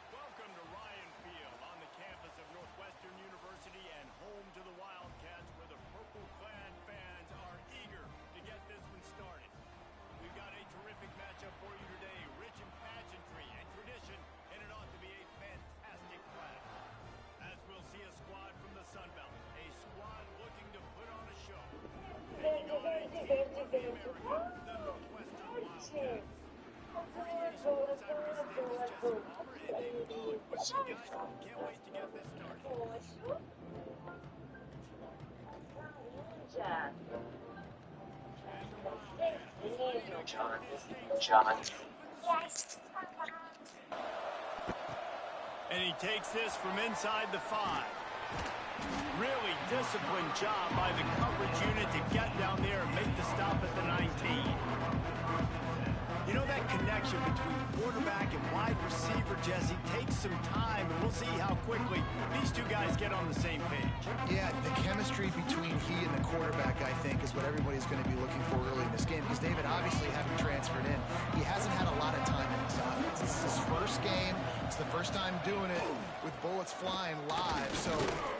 Welcome to Ryan Field on the campus of Northwestern University and home to the Wildcats, where the purple-clad fans are eager to get this one started. We've got a terrific matchup for you today, rich in pageantry and tradition, and it ought to be a fantastic clash. As we'll see a squad from the Sun Belt, a squad looking to put on a show. Taking on a team from the Americas, the Northwestern Wildcats. Can't wait to get this started. John. And he takes this from inside the 5. Really disciplined job by the coverage unit to get down there and make the stop at the 19. You know, that connection between quarterback and wide receiver, Jesse, takes some time, and we'll see how quickly these two guys get on the same page. Yeah, the chemistry between he and the quarterback, I think, is what everybody's going to be looking for early in this game, because David, obviously, having transferred in, he hasn't had a lot of time in this offense. This is his first game. It's the first time doing it with bullets flying live. So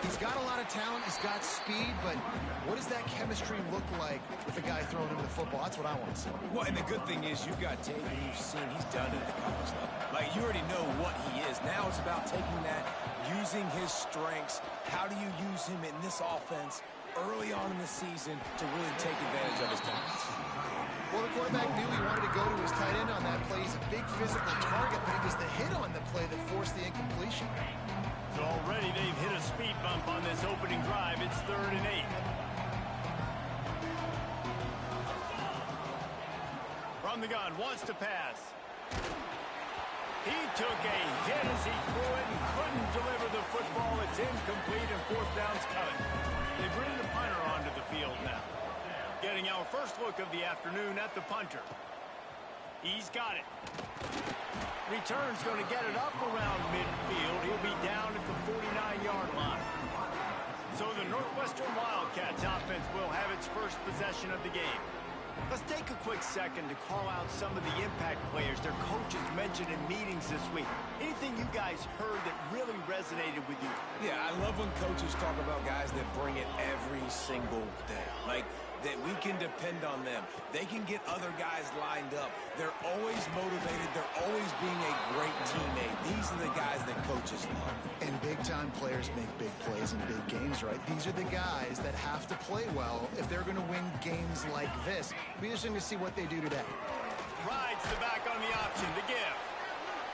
he's got a lot of talent. He's got speed, but what does that chemistry look like with the guy throwing him the football? That's what I want to see. Well, and the good thing is you've got tape and you've seen he's done it at the college level. Like, you already know what he is. Now it's about taking that, using his strengths. How do you use him in this offense early on in the season to really take advantage of his talents? Well, the quarterback knew he wanted to go to his tight end on that play. He's a big physical target, but it was the hit on the play that forced the incompletion. So already they've hit a speed bump on this opening drive. It's 3rd and 8. From the gun, wants to pass. He took a hit as he threw it and couldn't deliver the football. It's incomplete and 4th down's coming. They bring the punter onto the field now. Getting our first look of the afternoon at the punter. He's got it. Return's going to get it up around midfield. He'll be down at the 49-yard line. So the Northwestern Wildcats offense will have its first possession of the game. Let's take a quick second to call out some of the impact players their coaches mentioned in meetings this week. Anything you guys heard that really resonated with you? Yeah, I love when coaches talk about guys that bring it every single day. Like, that we can depend on them. They can get other guys lined up. They're always motivated. They're always being a great teammate. These are the guys that coaches love. And big-time players make big plays in big games, right? These are the guys that have to play well if they're going to win games like this. It'll be interesting to see what they do today. Rides the back on the option to give.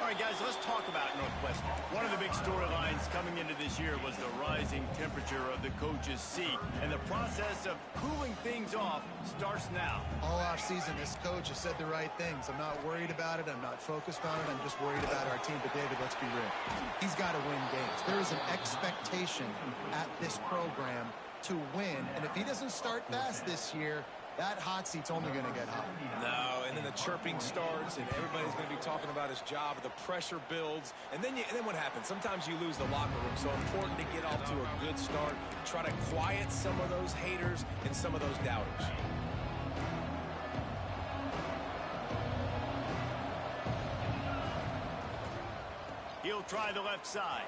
All right, guys, let's talk about Northwestern. One of the big storylines coming into this year was the rising temperature of the coach's seat, and the process of cooling things off starts now. All offseason, this coach has said the right things. I'm not worried about it. I'm not focused on it. I'm just worried about our team. But, David, let's be real. He's got to win games. There is an expectation at this program to win, and if he doesn't start fast this year, that hot seat's only going to get hot. No, and then the chirping starts, and everybody's going to be talking about his job. The pressure builds, and then what happens? Sometimes you lose the locker room, so important to get off to a good start. Try to quiet some of those haters and some of those doubters. He'll try the left side.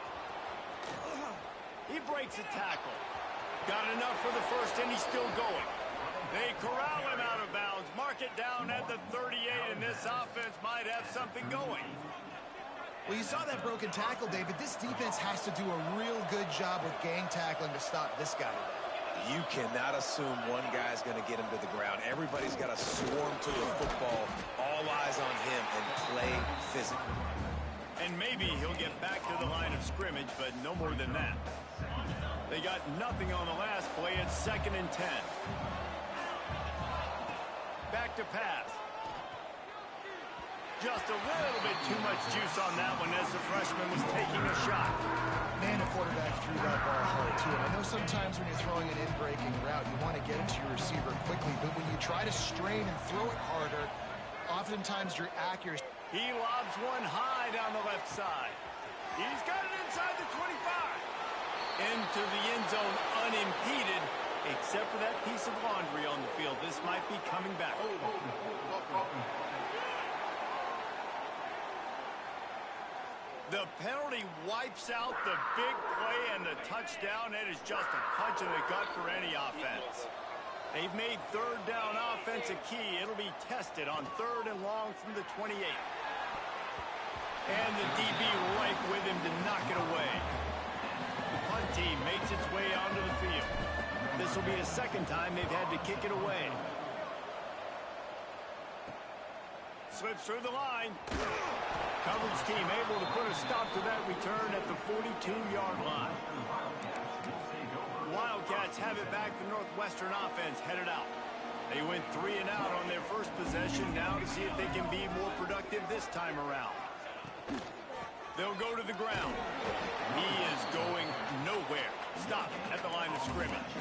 He breaks a tackle. Got enough for the first, and he's still going. They corral him out of bounds. Mark it down at the 38, and this offense might have something going. Well, you saw that broken tackle, David. This defense has to do a real good job with gang tackling to stop this guy today. You cannot assume one guy's going to get him to the ground. Everybody's got to swarm to the football, all eyes on him, and play physical. And maybe he'll get back to the line of scrimmage, but no more than that. They got nothing on the last play. It's 2nd and 10. Back to pass. Just a little bit too much juice on that one as the freshman was taking a shot. Man, the quarterback threw that ball hard, too. And I know sometimes when you're throwing an in-breaking route, you want to get it to your receiver quickly. But when you try to strain and throw it harder, oftentimes your accuracy... He lobs one high down the left side. He's got it inside the 25. Into the end zone unimpeded, except for that piece of laundry on the field. This might be coming back. The penalty wipes out the big play and the touchdown. It is just a punch in the gut for any offense. They've made 3rd down offense a key. It'll be tested on 3rd and long from the 28. And the DB right with him to knock it away. The punt team makes its way onto the field. This will be a 2nd time they've had to kick it away. Slips through the line. Coverage team able to put a stop to that return at the 42-yard line. Wildcats have it back. The Northwestern offense headed out. They went 3 and out on their first possession. Now to see if they can be more productive this time around. They'll go to the ground. He is going nowhere. Stop at the line of scrimmage.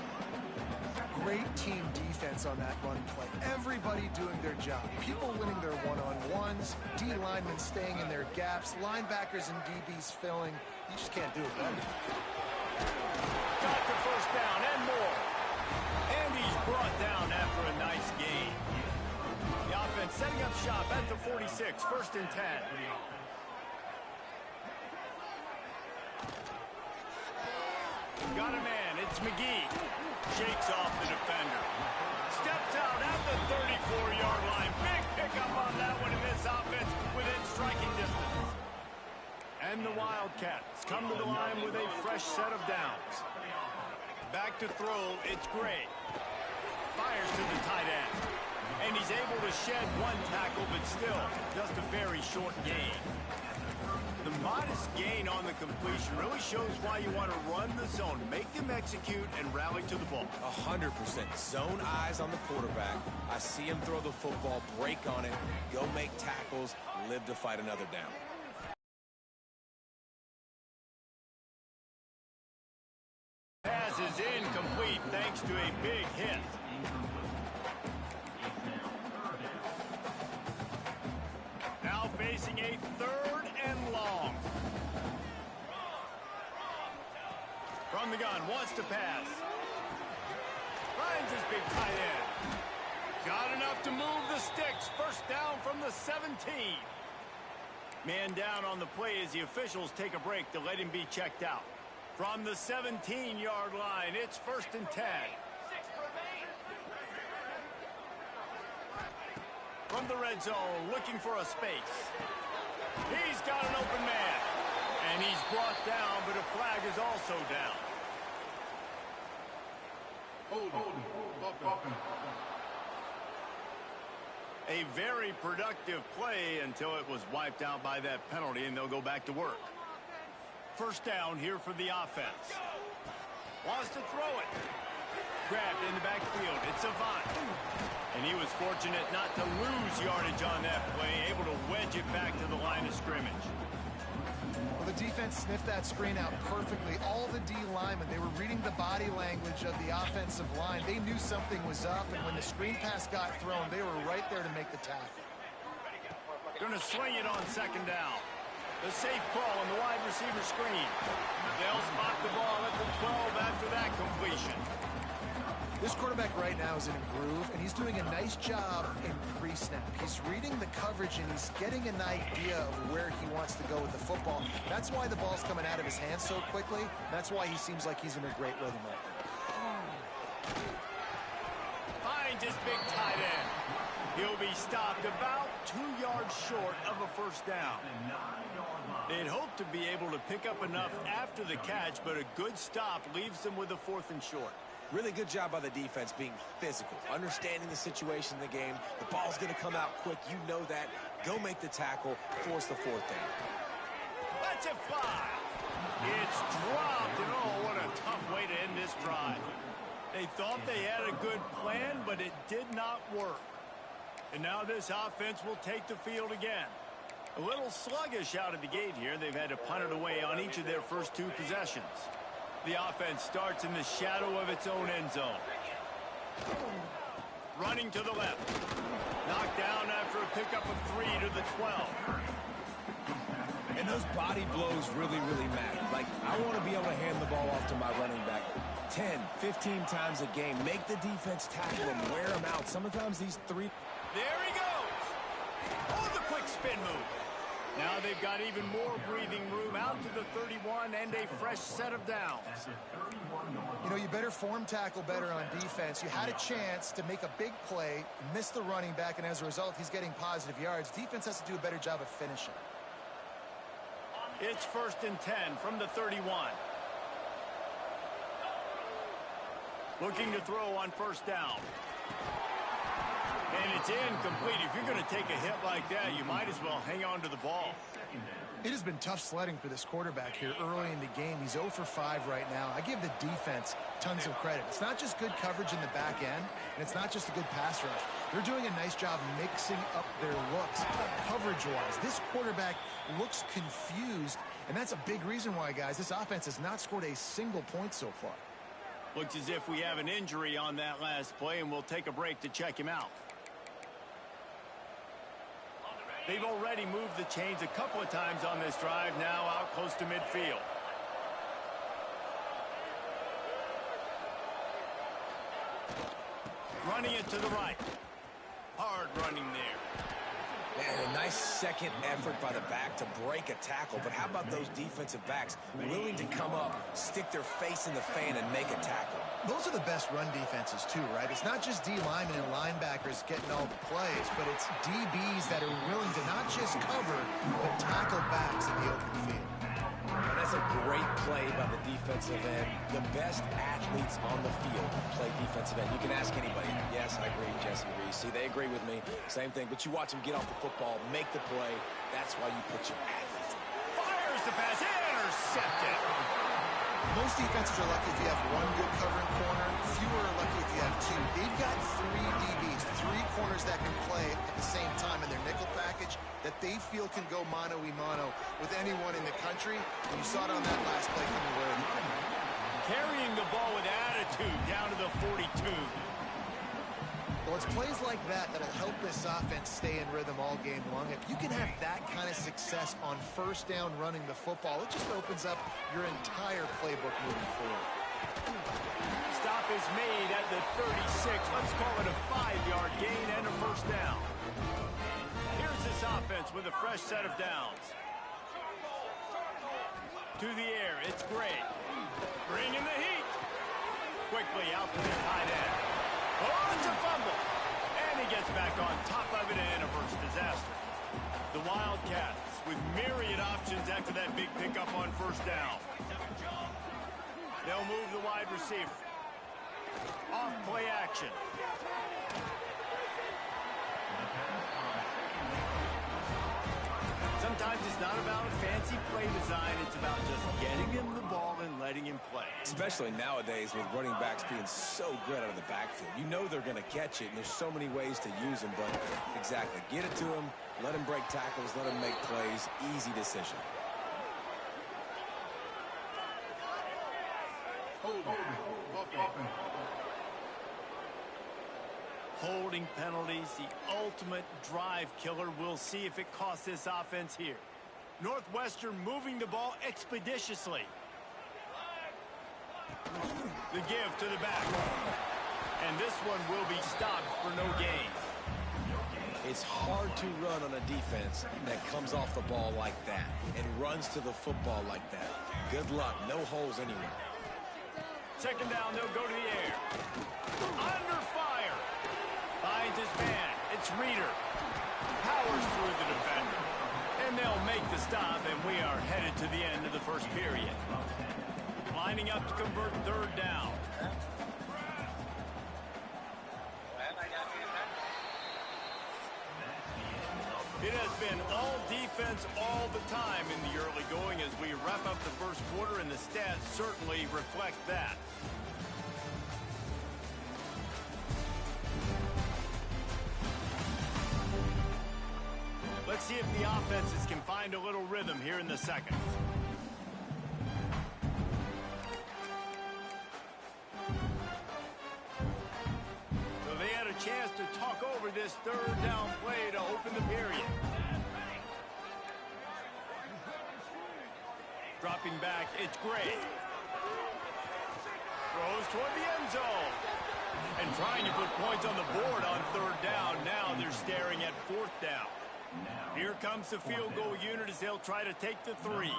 Great team defense on that run play. Everybody doing their job. People winning their one-on-ones, D linemen staying in their gaps, linebackers and DBs filling. You just can't do it better. Got the first down and more. And he's brought down after a nice gain. The offense setting up shop at the 46, 1st and 10. Got a man, it's McGee. Shakes off the defender. Steps out at the 34-yard line. Big pickup on that one in this offense within striking distance. And the Wildcats come to the line with a fresh set of downs. Back to throw, it's Gray. Fires to the tight end. And he's able to shed one tackle, but still just a very short gain. The modest gain on the completion really shows why you want to run the zone, make them execute, and rally to the ball. 100%. Zone eyes on the quarterback. I see him throw the football, break on it, go make tackles, live to fight another down. Pass is incomplete thanks to a big hit. Now facing a 3rd and long. From the gun, wants to pass. Finds his big tight end. Got enough to move the sticks. 1st down from the 17. Man down on the play as the officials take a break to let him be checked out. From the 17-yard line, it's 1st and 10. From the red zone, looking for a space. He's got an open man. And he's brought down, but a flag is also down. A very productive play until it was wiped out by that penalty, and they'll go back to work. 1st down here for the offense. Wants to throw it. Grabbed in the backfield. It's Avant. And he was fortunate not to lose yardage on that play, able to wedge it back to the line of scrimmage. Well, the defense sniffed that screen out perfectly. All the D linemen, they were reading the body language of the offensive line. They knew something was up, and when the screen pass got thrown, they were right there to make the tackle. Going to swing it on 2nd down. The safe call on the wide receiver screen. They'll spot the ball at the 12 after that completion. This quarterback right now is in a groove, and he's doing a nice job in every snap. He's reading the coverage, and he's getting an idea of where he wants to go with the football. That's why the ball's coming out of his hands so quickly. That's why he seems like he's in a great rhythm right now. Finds his big tight end. He'll be stopped about 2 yards short of a first down. They'd hope to be able to pick up enough after the catch, but a good stop leaves them with a 4th and short. Really good job by the defense being physical, understanding the situation in the game. The ball's going to come out quick. You know that. Go make the tackle, force the 4th down. Let's it fly. It's dropped, and oh, what a tough way to end this drive. They thought they had a good plan, but it did not work. And now this offense will take the field again. A little sluggish out of the gate here. They've had to punt it away on each of their first 2 possessions. The offense starts in the shadow of its own end zone. Running to the left. Knocked down after a pickup of 3 to the 12. And those body blows really, really matter. Like, I want to be able to hand the ball off to my running back 10, 15 times a game. Make the defense tackle him, wear him out. Sometimes these 3... There he goes. Oh, the quick spin move. Now they've got even more breathing room out to the 31 and a fresh set of downs. You know, you better form tackle better on defense. You had a chance to make a big play, miss the running back, and as a result, he's getting positive yards. Defense has to do a better job of finishing. It's 1st and 10 from the 31. Looking to throw on first down. And it's incomplete. If you're going to take a hit like that, you might as well hang on to the ball. It has been tough sledding for this quarterback here early in the game. He's 0 for 5 right now. I give the defense tons of credit. It's not just good coverage in the back end, and it's not just a good pass rush. They're doing a nice job mixing up their looks coverage-wise. This quarterback looks confused, and that's a big reason why, guys, this offense has not scored a single point so far. Looks as if we have an injury on that last play, and we'll take a break to check him out. They've already moved the chains a couple of times on this drive, now out close to midfield. Running it to the right. Hard running there. Man, a nice second effort by the back to break a tackle. But how about those defensive backs willing to come up, stick their face in the fan, and make a tackle? Those are the best run defenses, too, right? It's not just D linemen and linebackers getting all the plays, but it's DBs that are willing to not just cover, but tackle backs in the open field. And that's a great play by the defensive end. The best athletes on the field play defensive end. You can ask anybody. Yes, I agree, Jesse Reese. See, they agree with me. Same thing. But you watch them get off the football, make the play. That's why you put your athletes. Fires the pass. Intercepted. Most defenses are lucky if you have one good covering corner. Fewer are lucky if you have 2. They've got 3 DBs, 3 corners that can play at the same time in their nickel package that they feel can go mano-a-mano with anyone in the country. And you saw it on that last play from the word. Carrying the ball with attitude down to the 42. Well, it's plays like that that'll help this offense stay in rhythm all game long. If you can have that kind of success on first down running the football, it just opens up your entire playbook moving forward. Stop is made at the 36. Let's call it a 5-yard gain and a first down. Here's this offense with a fresh set of downs. To the air, it's Gray. Bringing the heat. Quickly out to the tight end. Oh, it's a fumble. And he gets back on top of it and averts disaster. The Wildcats with myriad options after that big pickup on first down. They'll move the wide receiver. Off play action. Sometimes it's not about a fancy play design. It's about just getting him the ball and letting him play. Especially nowadays with running backs being so good out of the backfield. You know they're going to catch it, and there's so many ways to use them. But exactly, get it to him, let him break tackles, let him make plays. Easy decision. Holding penalties, the ultimate drive killer. We'll see if it costs this offense here. Northwestern moving the ball expeditiously. The give to the back. And this one will be stopped for no gain. It's hard to run on a defense that comes off the ball like that and runs to the football like that. Good luck. No holes anywhere. Second down, they'll go to the air. Under fire. Finds his man. It's Reeder. Powers through the defender. And they'll make the stop, and we are headed to the end of the first period. Lining up to convert third down. It has been all defense all the time in the early going as we wrap up the first quarter, and the stats certainly reflect that. Let's see if the offenses can find a little rhythm here in the second. So they had a chance to talk over this third down play to open the period. Dropping back, it's Gray. Throws toward the end zone. And trying to put points on the board on third down. Now they're staring at fourth down. Here comes the field goal unit as they'll try to take the 3.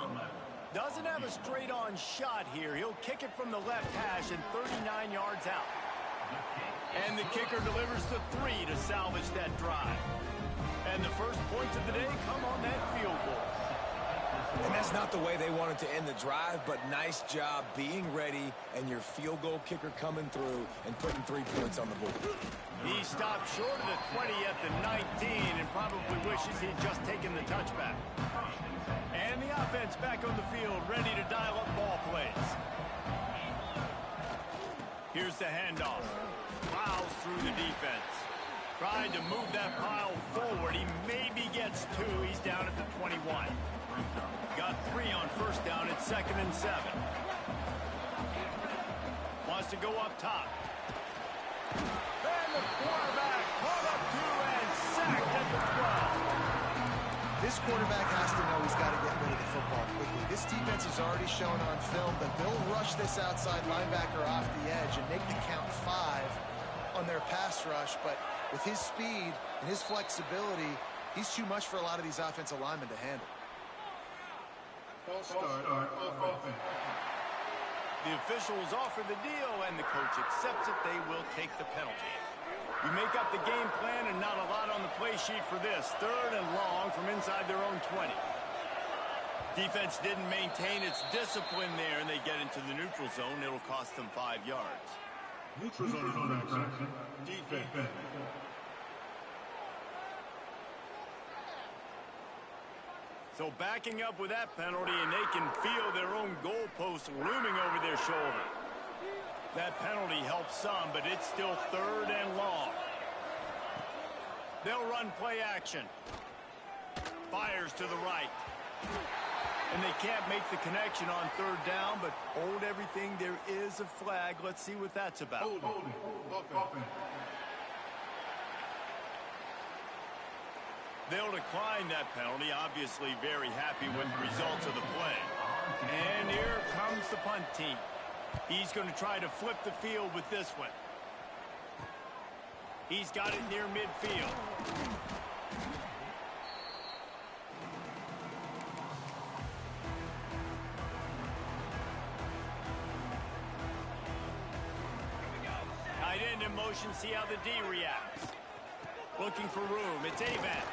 Doesn't have a straight-on shot here. He'll kick it from the left hash and 39 yards out. And the kicker delivers the 3 to salvage that drive. And the first points of the day come on that field goal. And that's not the way they wanted to end the drive, but nice job being ready and your field goal kicker coming through and putting 3 points on the board. He stopped short of the 20 at the 19 and probably wishes he'd just taken the touchback. And the offense back on the field, ready to dial up ball plays. Here's the handoff. Plows through the defense. Tried to move that pile forward. He maybe gets 2. He's down at the 21. Got 3 on first down. It's 2nd and 7. Wants to go up top. And the quarterback caught up 2 and sacked at the 12. This quarterback has to know he's got to get rid of the football quickly. This defense has already shown on film that they'll rush this outside linebacker off the edge and make the count 5 on their pass rush. But with his speed and his flexibility, he's too much for a lot of these offensive linemen to handle. The officials offer the deal, and the coach accepts it. They will take the penalty. You make up the game plan, and not a lot on the play sheet for this. 3rd and long from inside their own 20. Defense didn't maintain its discipline there, and they get into the neutral zone. It'll cost them 5 yards. Neutral zone infraction. Defense. So backing up with that penalty, and they can feel their own goalpost looming over their shoulder. That penalty helps some, but it's still 3rd and long. They'll run play action. Fires to the right. And they can't make the connection on 3rd down, but hold everything. There is a flag. Let's see what that's about. Holding. They'll decline that penalty, obviously very happy with the results of the play. And here comes the punt team. He's going to try to flip the field with this one. He's got it near midfield. Tight end in motion, see how the D reacts. Looking for room, it's Avan.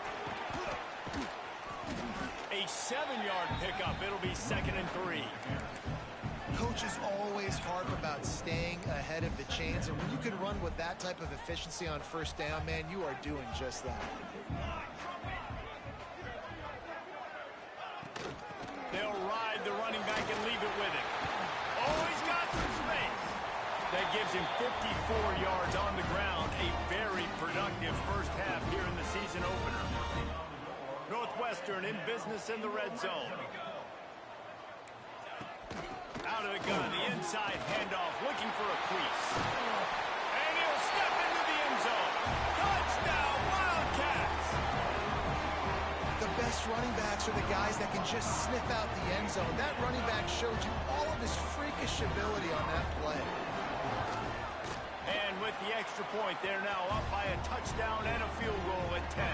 A 7-yard pickup. It'll be 2nd and 3. Coaches always harp about staying ahead of the chains, and when you can run with that type of efficiency on first down, man, you are doing just that. They'll ride the running back and leave it with him. Oh, he's got some space. That gives him 54 yards on the ground. A very productive first half here in the season opener. Northwestern in business in the red zone. Out of the gun, the inside handoff, looking for a crease. And he'll step into the end zone. Touchdown, Wildcats! The best running backs are the guys that can just sniff out the end zone. That running back showed you all of his freakish ability on that play. And with the extra point, they're now up by a touchdown and a field goal at 10.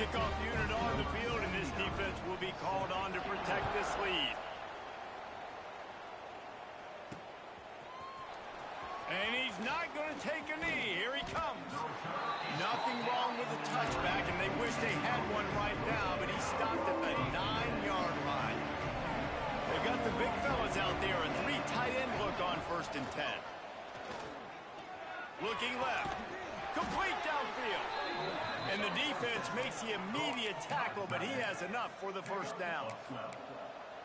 Kickoff unit on the field, and this defense will be called on to protect this lead. And he's not going to take a knee. Here he comes. Nothing wrong with the touchback, and they wish they had one right now, but he stopped at the 9-yard line. They've got the big fellas out there, a 3 tight end look on 1st and 10. Looking left. Complete downfield. And the defense makes the immediate tackle, but he has enough for the 1st down.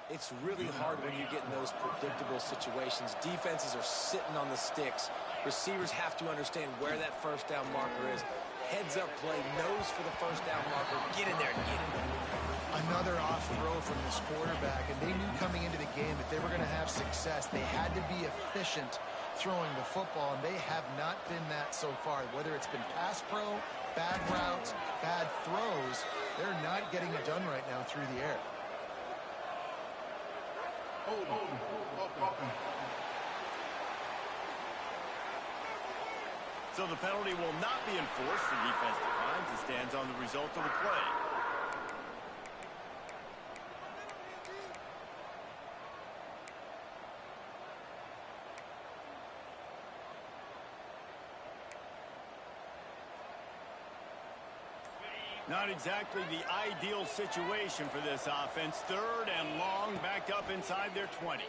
It's really hard when you get in those predictable situations. Defenses are sitting on the sticks. Receivers have to understand where that 1st down marker is. Heads up play, nose for the 1st down marker. Get in there, get in there. Another off throw from this quarterback, and they knew coming into the game that they were going to have success. They had to be efficient throwing the football, and they have not been that so far. Whether it's been pass pro, bad routes, bad throws, they're not getting it done right now through the air. So the penalty will not be enforced. The defense declines and stands on the result of the play. Not exactly the ideal situation for this offense. 3rd and long, back up inside their 20.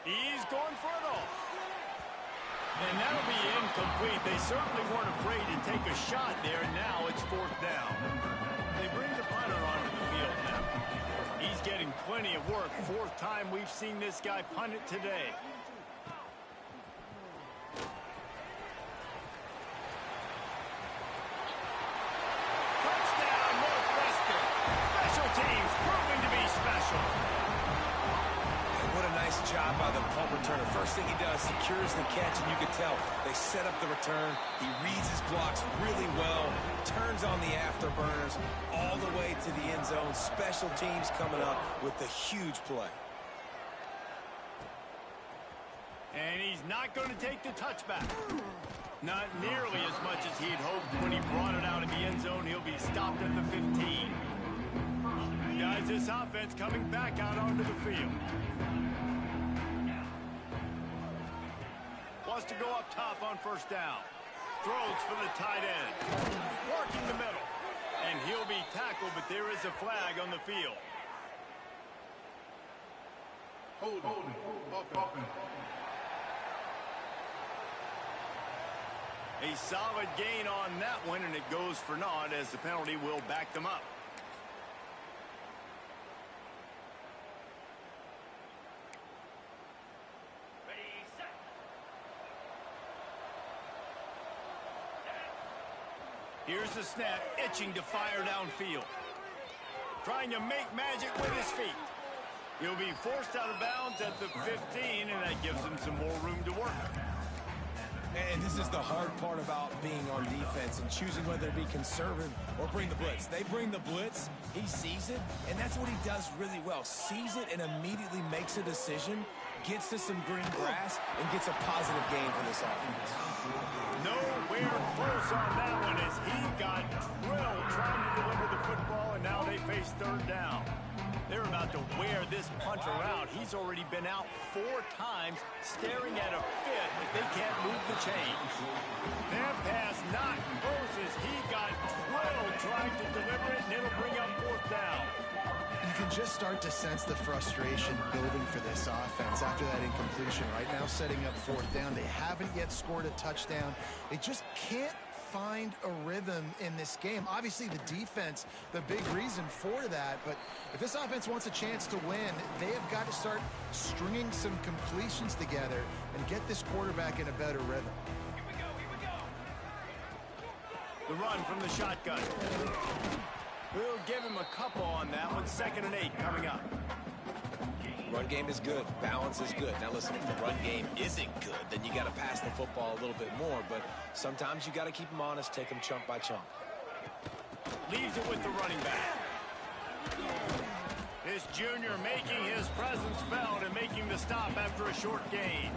He's going for it all. And that'll be incomplete. They certainly weren't afraid to take a shot there. Now it's 4th down. They bring the punter onto the field now. He's getting plenty of work. 4th time we've seen this guy punt it today. Job by the punt returner. First thing he does, secures the catch, and you can tell they set up the return. He reads his blocks really well, turns on the afterburners all the way to the end zone. Special teams coming up with the huge play. And he's not going to take the touchback. Not nearly as much as he'd hoped when he brought it out of the end zone. He'll be stopped at the 15. Guys, this offense coming back out onto the field. Wants to go up top on 1st down. Throws for the tight end. Working the middle. And he'll be tackled, but there is a flag on the field. A solid gain on that one, and it goes for naught as the penalty will back them up. Here's the snap, itching to fire downfield. Trying to make magic with his feet. He'll be forced out of bounds at the 15, and that gives him some more room to work. And this is the hard part about being on defense and choosing whether to be conservative or bring the blitz. They bring the blitz, he sees it, and that's what he does really well. Sees it and immediately makes a decision, gets to some green grass, and gets a positive gain for this offense. Nowhere close on that one as he got drilled trying to deliver the football, and now they face 3rd down. They're about to wear this punter out. He's already been out 4 times, staring at a fit if they can't move the chains. That pass not close as he got drilled trying to deliver it, and it'll bring up 4th down. You can just start to sense the frustration building for this offense after that incompletion. Right now, setting up 4th down. They haven't yet scored a touchdown. They just can't find a rhythm in this game. Obviously, the defense, the big reason for that. But if this offense wants a chance to win, they have got to start stringing some completions together and get this quarterback in a better rhythm. Here we go. The run from the shotgun. We'll give him a couple on that one. 2nd and 8 coming up. Run game is good. Balance is good. Now listen, if the run game isn't good, then you got to pass the football a little bit more. But sometimes you got to keep them honest, take them chunk by chunk. Leaves it with the running back. This junior making his presence felt and making the stop after a short gain.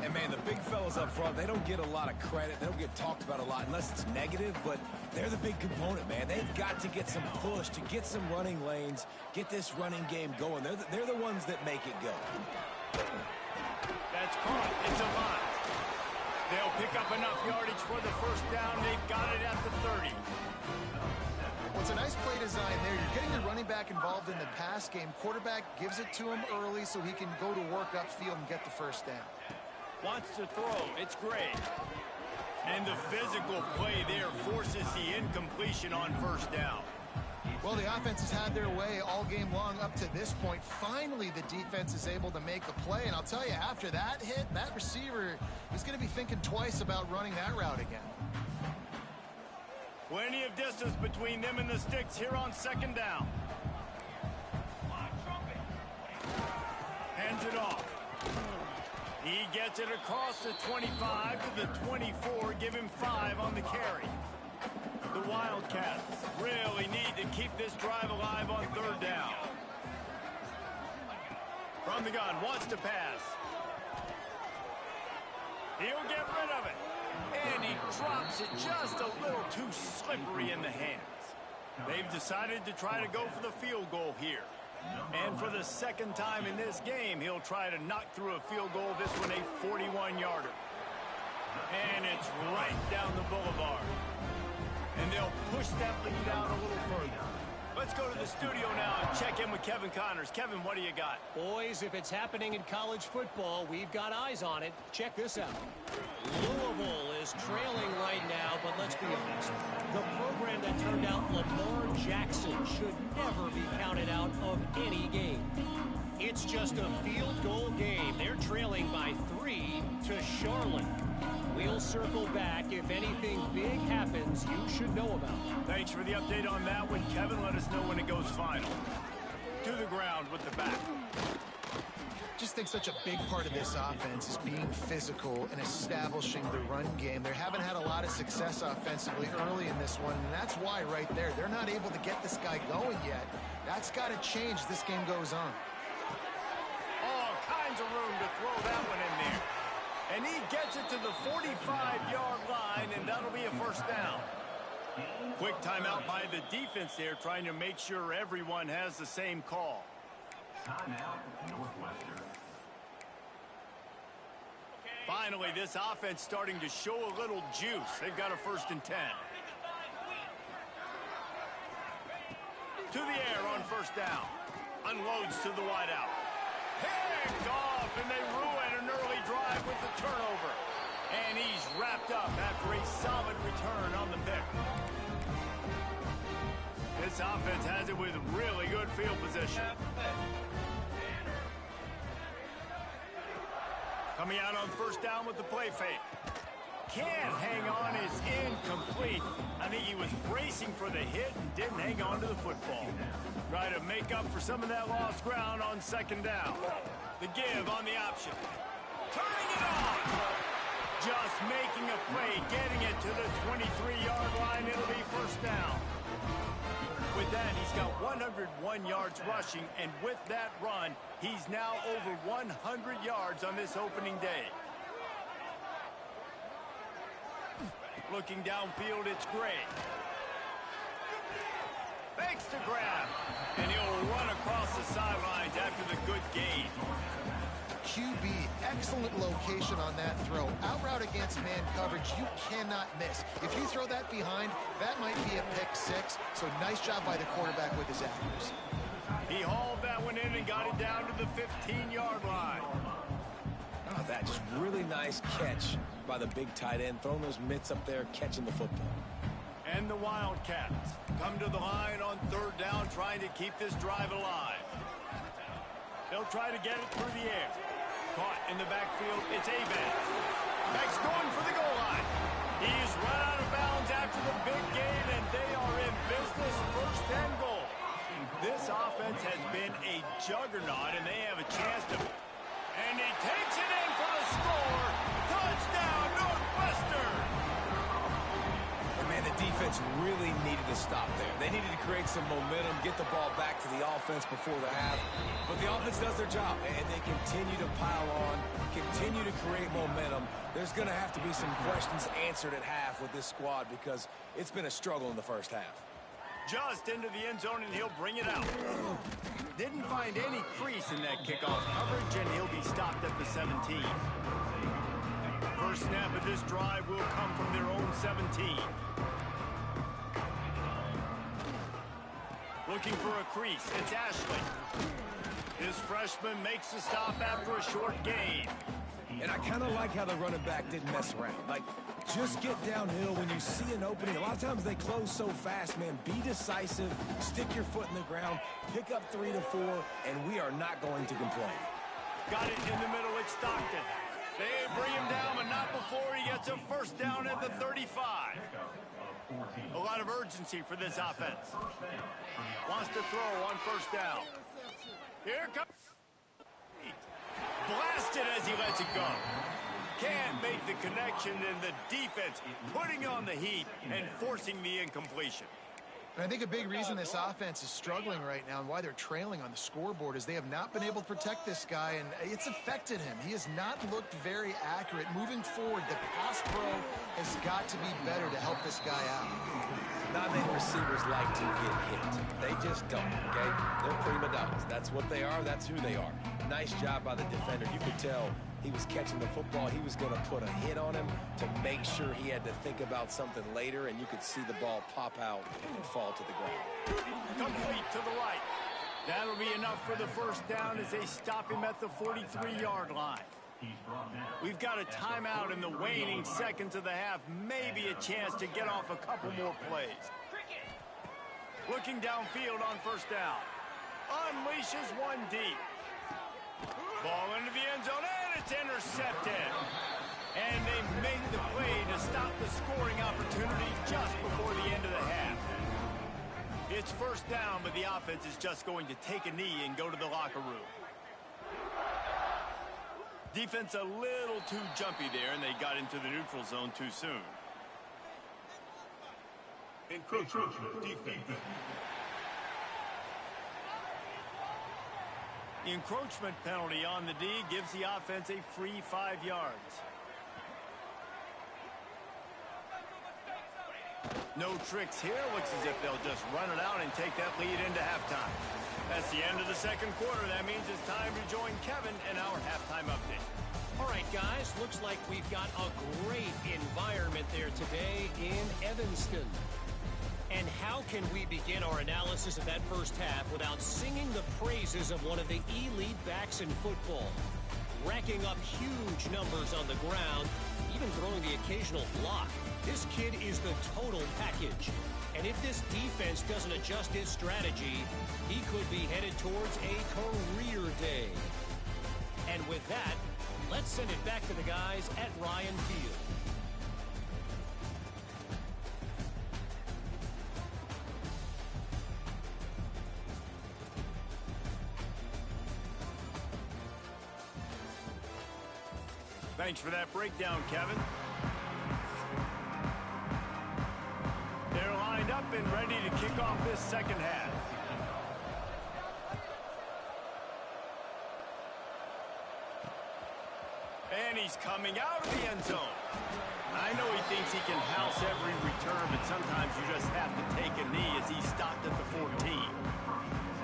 And, man, the big fellas up front, they don't get a lot of credit. They don't get talked about a lot unless it's negative, but they're the big component, man. They've got to get some push, to get some running lanes, get this running game going. They're the ones that make it go. That's caught. It's a lot. They'll pick up enough yardage for the first down. They've got it at the 30. Well, it's a nice play design there. You're getting your running back involved in the pass game. Quarterback gives it to him early so he can go to work upfield and get the first down. Wants to throw. It's great. And the physical play there forces the incompletion on first down. Well, the offense has had their way all game long up to this point. Finally, the defense is able to make a play. And I'll tell you, after that hit, that receiver is going to be thinking twice about running that route again. Plenty of distance between them and the sticks here on second down. Hands it off. He gets it across the 25 to the 24. Give him 5 on the carry. The Wildcats really need to keep this drive alive on third down. From the gun, wants to pass. He'll get rid of it. And he drops it just a little too slippery in the hands. They've decided to try to go for the field goal here. And for the second time in this game, he'll try to knock through a field goal, this one a 41-yarder. And it's right down the boulevard. And they'll push that lead out a little further. Let's go to the studio now and check in with Kevin Connors. Kevin, what do you got? Boys, if it's happening in college football, we've got eyes on it. Check this out. Louisville is trailing right now, but let's be honest. The program that turned out Lamar Jackson should never be counted out of any game. It's just a field goal game. They're trailing by 3 to Charlotte. We'll circle back if anything big happens you should know about. Thanks for the update on that one, Kevin. Let us know when it goes final. To the ground with the back. Just think such a big part of this offense is being physical and establishing the run game. They haven't had a lot of success offensively early in this one, and that's why right there, they're not able to get this guy going yet. That's got to change as this game goes on. All kinds of room to throw that one in there. And he gets it to the 45-yard line, and that'll be a first down. Quick timeout by the defense there, trying to make sure everyone has the same call. Finally, this offense starting to show a little juice. They've got a 1st and 10. To the air on first down. Unloads to the wideout. Picked off, and they ruin an early drive with the turnover. And he's wrapped up after a solid return on the pick. This offense has it with really good field position. Coming out on first down with the play fake. Can't hang on, is incomplete. I think he was bracing for the hit and didn't hang on to the football. Try to make up for some of that lost ground on second down. The give on the option. Turning it on. Just making a play, getting it to the 23-yard line. It'll be first down. With that, he's got 101 yards rushing, and with that run, he's now over 100 yards on this opening day. Looking downfield, it's Gray. Fakes to grab, and he'll run across the sidelines after the good gain. QB, excellent location on that throw. Out route against man coverage, you cannot miss. If you throw that behind, that might be a pick 6. So nice job by the quarterback with his accuracy. He hauled that one in and got it down to the 15-yard line. Oh, that just really nice catch by the big tight end, throwing those mitts up there, catching the football. And the Wildcats come to the line on third down, trying to keep this drive alive. They'll try to get it through the air. Caught in the backfield, it's Avent. Beck's going for the goal line. He's run out of bounds after the big gain, and they are in business, 1st and goal. This offense has been a juggernaut, and they have a chance to... And he takes it in for the score. Touchdown, Northwestern! Man, And the defense really needed to stop there. They needed to create some momentum, get the ball back to the offense before the half. But the offense does their job, and they continue to pile on, continue to create momentum. There's going to have to be some questions answered at half with this squad because it's been a struggle in the first half. Just into the end zone, and he'll bring it out. Didn't find any crease in that kickoff coverage, and he'll be stopped at the 17. First snap of this drive will come from their own 17. Looking for a crease, it's Ashley. This freshman makes the stop after a short gain. And I kind of like how the running back didn't mess around. Like, just get downhill when you see an opening. A lot of times they close so fast, man. Be decisive, stick your foot in the ground, pick up 3 to 4, and we are not going to complain. Got it in the middle, it's Stockton. They bring him down, but not before he gets a first down at the 35. A lot of urgency for this offense. Wants to throw on first down. Here comes. Blasted as he lets it go. Can't make the connection, and the defense putting on the heat and forcing the incompletion. And I think a big reason this offense is struggling right now and why they're trailing on the scoreboard is they have not been able to protect this guy, and it's affected him. He has not looked very accurate. Moving forward, the pass pro has got to be better to help this guy out. Not many receivers like to get hit. They just don't, okay? They're prima donnas. That's what they are. That's who they are. Nice job by the defender. You could tell he was catching the football. He was going to put a hit on him to make sure he had to think about something later, and you could see the ball pop out and fall to the ground. Complete to the right. That'll be enough for the first down as they stop him at the 43-yard line. We've got a timeout in the waning seconds of the half. Maybe a chance to get off a couple more plays. Looking downfield on first down. Unleashes one deep. Ball into the end zone, and it's intercepted. And they make the play to stop the scoring opportunity just before the end of the half. It's first down, but the offense is just going to take a knee and go to the locker room. Defense a little too jumpy there, and they got into the neutral zone too soon. Encroachment defense. The encroachment penalty on the D gives the offense a free 5 yards. No tricks here. Looks as if they'll just run it out and take that lead into halftime. That's the end of the second quarter. That means it's time to join Kevin in our halftime update. All right, guys, looks like we've got a great environment there today in Evanston. And how can we begin our analysis of that first half without singing the praises of one of the elite backs in football? Racking up huge numbers on the ground, even throwing the occasional block. This kid is the total package. And if this defense doesn't adjust his strategy, he could be headed towards a career day. And with that, let's send it back to the guys at Ryan Field. Thanks for that breakdown, Kevin. They're lined up and ready to kick off this second half. And he's coming out of the end zone. I know he thinks he can house every return, but sometimes you just have to take a knee as he stopped at the 14.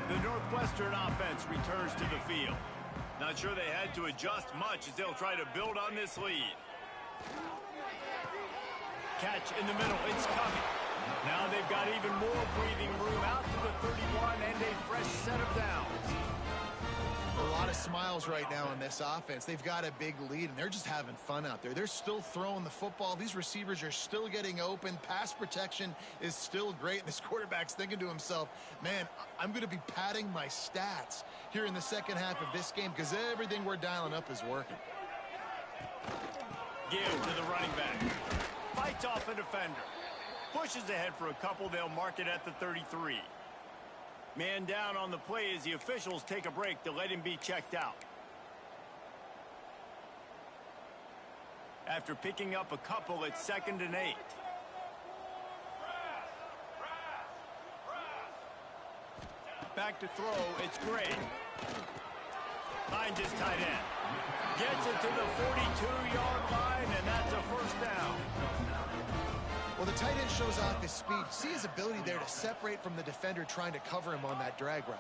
The Northwestern offense returns to the field. Not sure they had to adjust much as they'll try to build on this lead. Catch in the middle, it's coming. Now they've got even more breathing room out to the 31 and a fresh set of downs. A lot of smiles right now in this offense. They've got a big lead, and they're just having fun out there. They're still throwing the football. These receivers are still getting open. Pass protection is still great, and this quarterback's thinking to himself, man, I'm going to be padding my stats here in the second half of this game because everything we're dialing up is working. Give to the running back. Fights off a defender. Pushes ahead for a couple. They'll mark it at the 33. Man down on the play as the officials take a break to let him be checked out. After picking up a couple, it's 2nd and 8. Back to throw, it's Gray. Finds his tight end. Gets it to the 42-yard line, and that's a first down. Well, the tight end shows off his speed. See his ability there to separate from the defender trying to cover him on that drag route.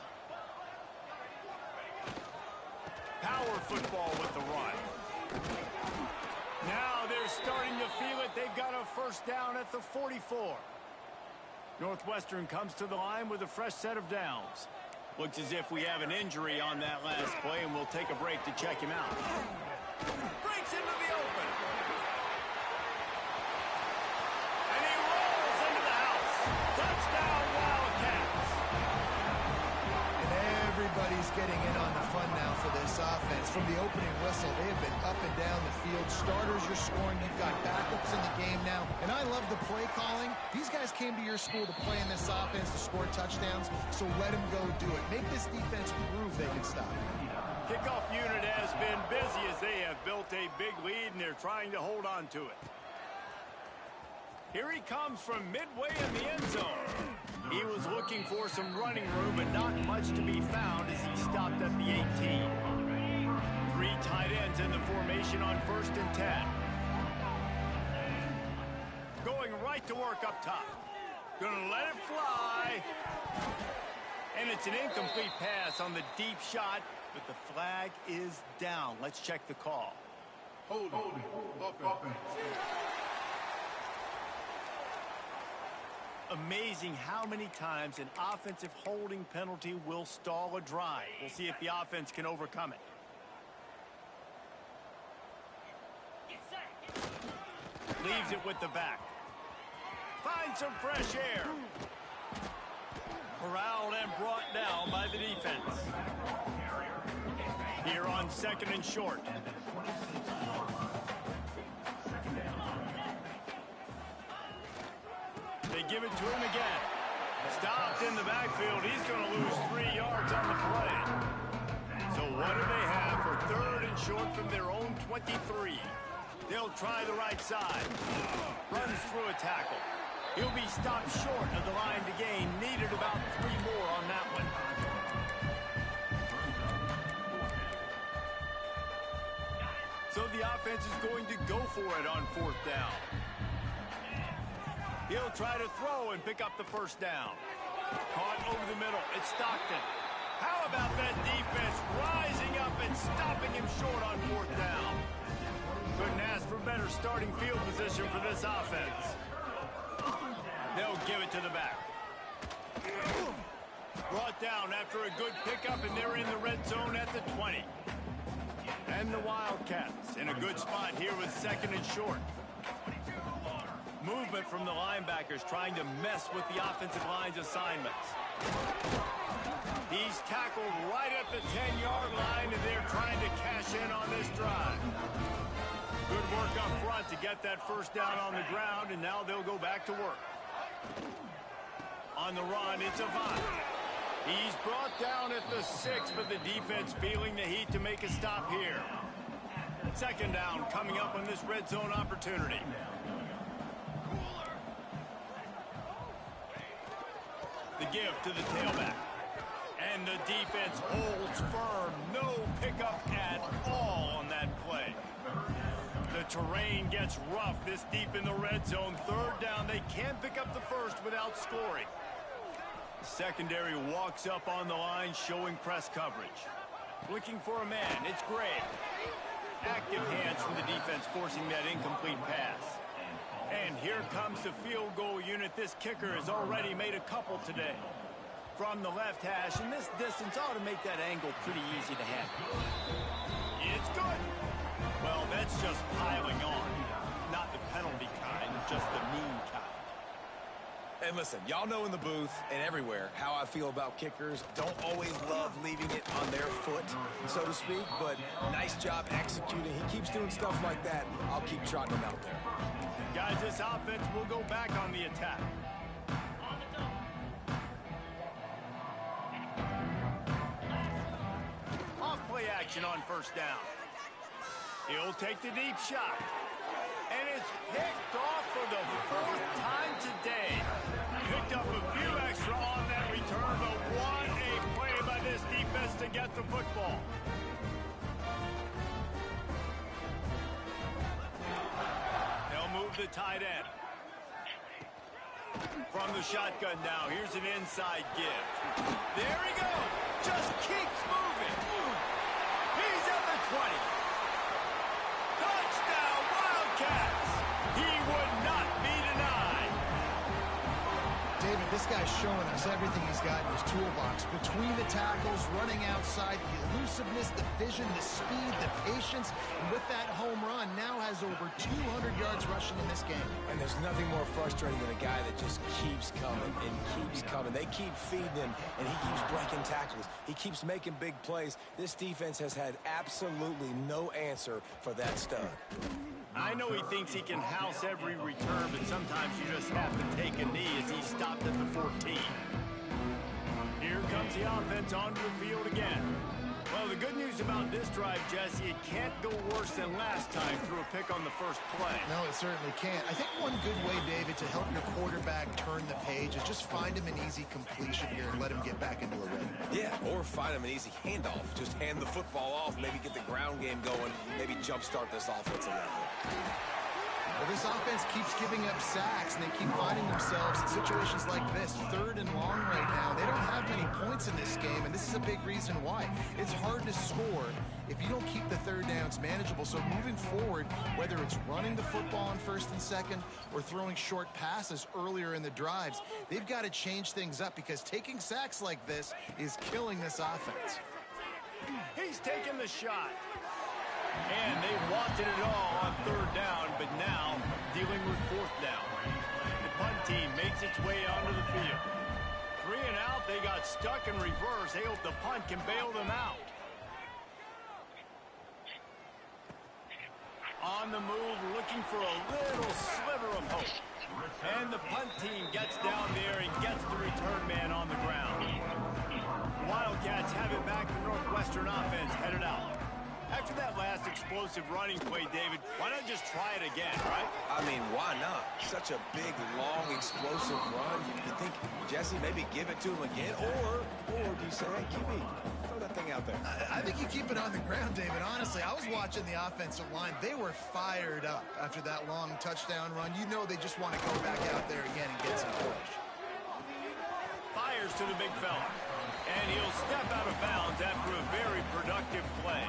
Power football with the run. Now they're starting to feel it. They've got a first down at the 44. Northwestern comes to the line with a fresh set of downs. Looks as if we have an injury on that last play, and we'll take a break to check him out. Breaks into the open. And he rolls into the house. Touchdown, Wildcats. And everybody's getting in on the fun now for this offense. From the opening whistle, they have been up and down the field. Starters are scoring. You've got backups in the game now. And I love the play calling. These guys came to your school to play in this offense to score touchdowns, so let them go do it. Make this defense prove they can stop. Kickoff unit has been busy as they have built a big lead, and they're trying to hold on to it. Here he comes from midway in the end zone. He was looking for some running room, but not much to be found as he stopped at the 18. 3 tight ends in the formation on 1st and 10. Going right to work up top. Gonna let it fly. And it's an incomplete pass on the deep shot, but the flag is down. Let's check the call. Holding. Offense. Amazing how many times an offensive holding penalty will stall a drive. We'll see if the offense can overcome it. Leaves it with the back. Finds some fresh air. Corralled and brought down by the defense. Here on 2nd and short. They give it to him again. Stopped in the backfield. He's going to lose 3 yards on the play. So what do they have for 3rd and short from their own 23? They'll try the right side. Runs through a tackle. He'll be stopped short of the line to gain. Needed about 3 more on that one. So the offense is going to go for it on 4th down. He'll try to throw and pick up the first down. Caught over the middle. It's Stockton. How about that defense rising up and stopping him short on 4th down? Couldn't ask for better starting field position for this offense. They'll give it to the back. Brought down after a good pickup, and they're in the red zone at the 20. And the Wildcats in a good spot here with 2nd and short. Movement from the linebackers trying to mess with the offensive line's assignments. He's tackled right at the 10-yard line, and they're trying to cash in on this drive. Good work up front to get that first down on the ground, and now they'll go back to work. On the run, it's Avant. He's brought down at the 6, but the defense feeling the heat to make a stop here. 2nd down coming up on this red zone opportunity. The give to the tailback. And the defense holds firm. No pickup at all on that play. The terrain gets rough this deep in the red zone. 3rd down, they can't pick up the first without scoring. The secondary walks up on the line, showing press coverage. Looking for a man, it's Gray. Active hands from the defense, forcing that incomplete pass. And here comes the field goal unit. This kicker has already made a couple today. From the left hash, and this distance ought to make that angle pretty easy to handle. It's good. Well, that's just piling on. Not the penalty kind, just the mean kind. And listen, y'all know in the booth and everywhere how I feel about kickers. Don't always love leaving it on their foot, so to speak, but nice job executing. He keeps doing stuff like that. I'll keep trotting him out there. Guys, this offense will go back on the attack. Off-play action on 1st down. He'll take the deep shot. And it's picked off for the 4th time today. Picked up a few extra on that return, but what a the tight end. From the shotgun now, here's an inside give. There he goes. Just keeps moving. He's at the 20. Touchdown, Wildcats. He would not be denied. David, this guy's showing us everything he's got in his toolbox. Between the tackles, running outside, the elusiveness, the vision, the speed, the patience. And with that home run, now has over 200 yards rushing in this game. And there's nothing more frustrating than a guy that just keeps coming and keeps coming. They keep feeding him, and he keeps breaking tackles. He keeps making big plays. This defense has had absolutely no answer for that stud. I know he thinks he can house every return, but sometimes you just have to take a knee as he stopped at the 14. Here comes the offense onto the field again. Well, the good news about this drive, Jesse, it can't go worse than last time through a pick on the first play. No, it certainly can't. I think one good way, David, to help your quarterback turn the page is just find him an easy completion here and let him get back into a rhythm. Yeah, or find him an easy handoff. Just hand the football off, maybe get the ground game going, maybe jumpstart this offense a little bit. Well, this offense keeps giving up sacks, and they keep finding themselves in situations like this, 3rd and long right now. They don't have many points in this game, and this is a big reason why. It's hard to score if you don't keep the 3rd downs manageable. So moving forward, whether it's running the football on 1st and 2nd or throwing short passes earlier in the drives, they've got to change things up because taking sacks like this is killing this offense. He's taking the shot. And they wanted it all on 3rd down, but now dealing with 4th down. The punt team makes its way onto the field. 3 and out, they got stuck in reverse. They hope the punt can bail them out. On the move, looking for a little sliver of hope. And the punt team gets down there and gets the return man on the ground. Wildcats have it back. The Northwestern offense headed out. After that last explosive running play, David, why not just try it again, right? I mean, why not? Such a big, long, explosive run. You think, Jesse, maybe give it to him again? Or do you say, hey, QB, throw that thing out there? I think you keep it on the ground, David. Honestly, I was watching the offensive line. They were fired up after that long touchdown run. You know they just want to go back out there again and get some push. Fires to the big fella. And he'll step out of bounds after a very productive play.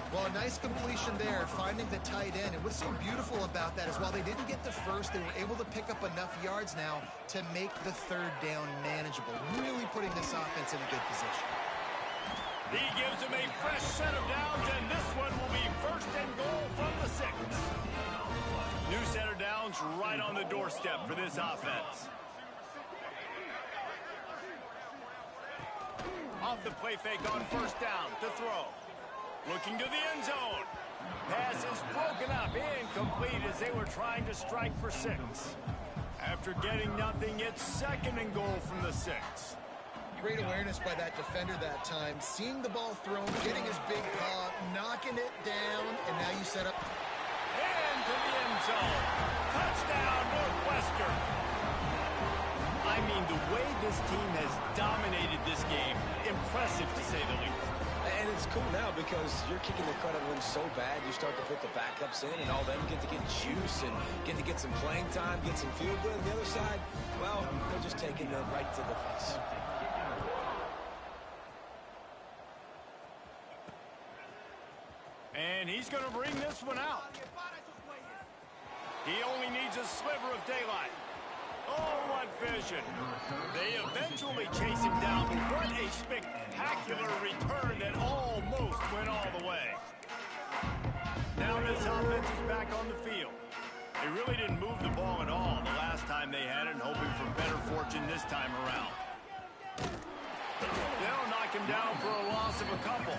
Well, a nice completion there, finding the tight end. And what's so beautiful about that is while they didn't get the first, they were able to pick up enough yards now to make the 3rd down manageable, really putting this offense in a good position. He gives him a fresh set of downs, and this one will be 1st and goal from the 6. New set of downs right on the doorstep for this offense. Off the play fake on 1st down to throw. Looking to the end zone. Pass is broken up, incomplete as they were trying to strike for 6. After getting nothing, it's 2nd and goal from the 6. Great awareness by that defender that time. Seeing the ball thrown, getting his big paw, knocking it down, and now you set up. And to the end zone. Touchdown, Northwestern. I mean, the way this team has dominated this game, impressive to say the least. And it's cool now because you're kicking the crud out of them so bad, you start to put the backups in, and all them get to get juice and get to get some playing time, get some feel good. On the other side, well, they're just taking them right to the face. And he's going to bring this one out. He only needs a sliver of daylight. Oh, what vision. They eventually chase him down. What a spectacular return that almost went all the way. Now this offense is back on the field. They really didn't move the ball at all the last time they had it, and hoping for better fortune this time around. They'll knock him down for a loss of a couple.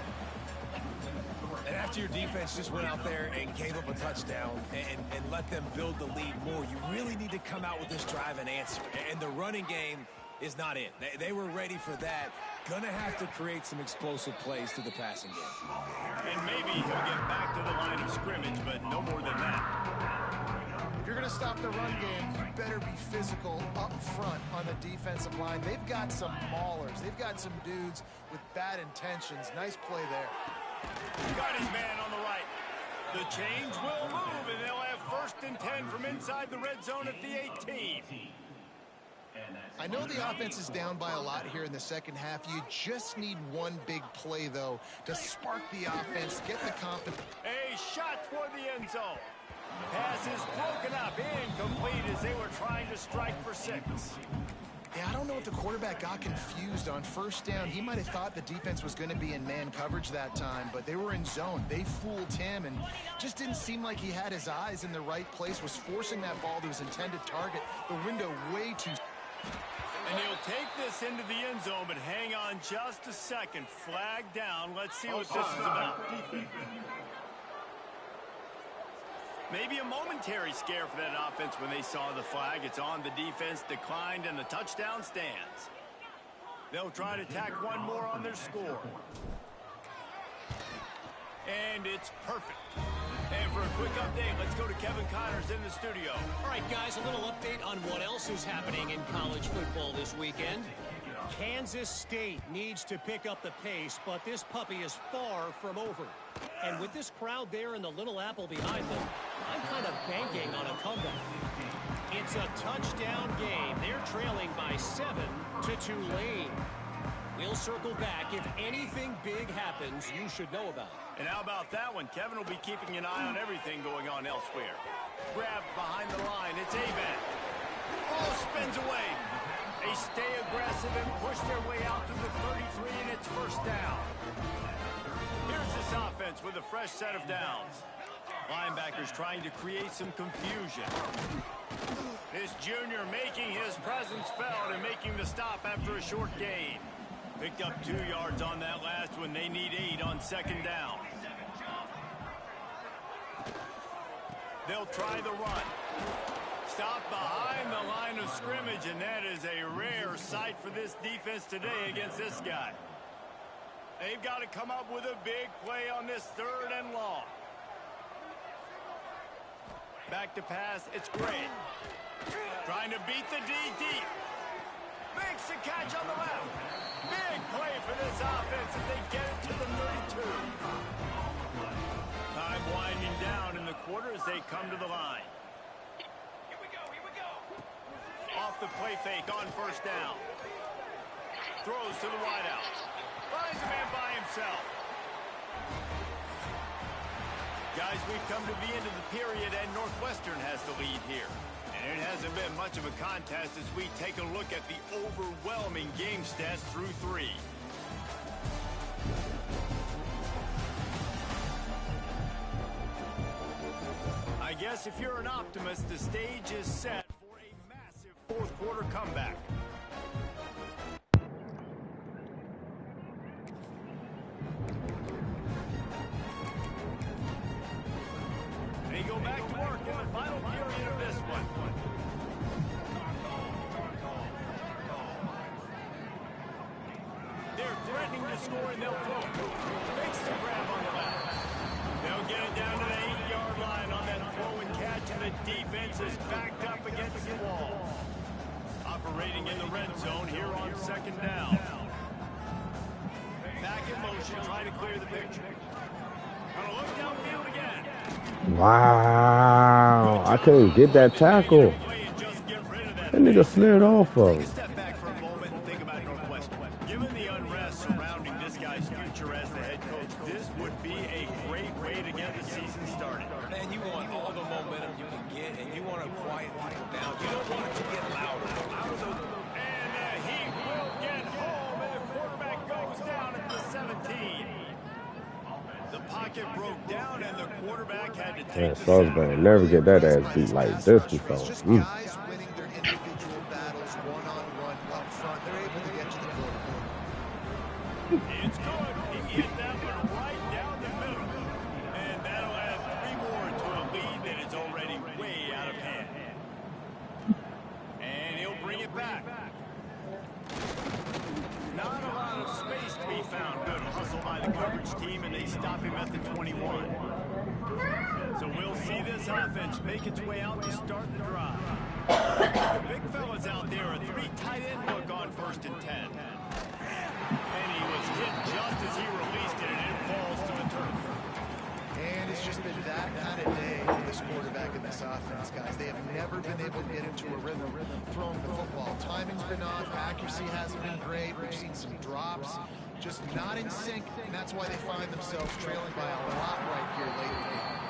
And after your defense just went out there and gave up a touchdown and let them build the lead more, you really need to come out with this drive and answer. And the running game is not in. They were ready for that. Gonna have to create some explosive plays to the passing game. And maybe he'll get back to the line of scrimmage, but no more than that. If you're going to stop the run game, you better be physical up front on the defensive line. They've got some maulers. They've got some dudes with bad intentions. Nice play there. Got his man on the right. The chains will move, and they'll have 1st and 10 from inside the red zone at the 18. I know the offense is down by a lot here in the second half. You just need one big play, though, to spark the offense, get the confidence. A shot toward the end zone. Pass is broken up, incomplete as they were trying to strike for 6. Yeah, I don't know if the quarterback got confused on 1st down. He might have thought the defense was going to be in man coverage that time, but they were in zone. They fooled him and just didn't seem like he had his eyes in the right place, was forcing that ball to his intended target. The window way too... And he'll take this into the end zone, but hang on just a second. Flag down. Let's see what this is about. Maybe a momentary scare for that offense when they saw the flag. It's on, the defense declined, and the touchdown stands. They'll try to tack one more on their score. And it's perfect. And for a quick update, let's go to Kevin Connors in the studio. All right, guys, a little update on what else is happening in college football this weekend. Kansas State needs to pick up the pace, but this puppy is far from over. And with this crowd there and the Little Apple behind them, I'm kind of banking on a comeback. It's a touchdown game. They're trailing by 7 to Tulane. We'll circle back. If anything big happens, you should know about it. And how about that one? Kevin will be keeping an eye on everything going on elsewhere. Grab behind the line. It's Avan. Oh, spins away. They stay aggressive and push their way out to the 33, and it's 1st down. Here's this offense with a fresh set of downs. Linebackers trying to create some confusion. This junior making his presence felt and making the stop after a short gain. Picked up 2 yards on that last one. They need 8 on 2nd down. They'll try the run. Stop behind the line of scrimmage, and that is a rare sight for this defense today against this guy. They've got to come up with a big play on this 3rd and long. Back to pass, it's Gray. Trying to beat the D deep. Makes the catch on the left. Big play for this offense if they get it to the 32. Time winding down in the quarter as they come to the line. Off the play fake on 1st down. Throws to the wideout. Finds a man by himself. Guys, we've come to the end of the period, and Northwestern has the lead here. And it hasn't been much of a contest as we take a look at the overwhelming game stats through 3. I guess if you're an optimist, the stage is set for a massive 4th quarter comeback. They go back to work in the final period of this one. They're threatening to score, and they'll throw it. Makes the grab on the left. They'll get it down to the 8-yard line on that throw and catch, and the defense is backed up against the wall. Operating in the red zone here on 2nd down. Back in motion, trying to clear the picture. Gonna look downfield again. Wow, I couldn't get that tackle. That nigga slid off of Take a step back for a moment and think about Northwestern. Given the unrest surrounding this guy's future as the head coach, this would be a great way to get the season started. Man, you want all the momentum you can get, and you want to quiet people down. You don't want it to get louder. And he will get home, and the quarterback goes down at the 17. The pocket broke down, and the quarterback had to take the Salisbury never get that ass beat like this before. Just guys winning their individual battles one-on-one up front. They're able to get to the quarterback. It's good. He hit that one right down the middle. And that'll add 3 more to a lead that is already way out of hand. And he'll bring it back. Not a lot of space to be found. Good hustle by the coverage team, and they stop him at the 21. So we'll see this offense make its way out to start the drive. The big fella's out there, a 3 tight end look on 1st and 10. And he was hit just as he released it, and it falls to the turf. And it's just been that They have never been able to get into a rhythm throwing the football. Timing's been off, accuracy hasn't been great. We've seen some drops, just not in sync, and that's why they find themselves trailing by a lot right here late in the game.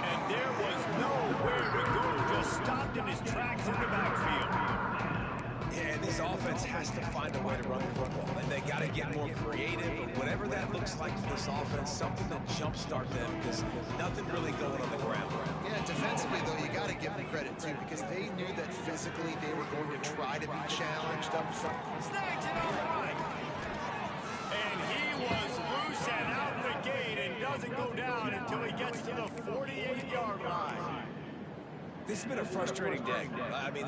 And there was nowhere to go, just stopped in his tracks in the backfield. Yeah, and this offense has to find a way to run the football, and they got to get more creative, but whatever that looks like for this offense, something to jumpstart them, because nothing really going on the ground. Yeah, defensively, though, you got to give them credit, too, because they knew that physically they were going to try to be challenged up front. Snags it on the right. And he was loose and out the gate and doesn't go down until he gets to the 48-yard line. This has been a frustrating day. I mean,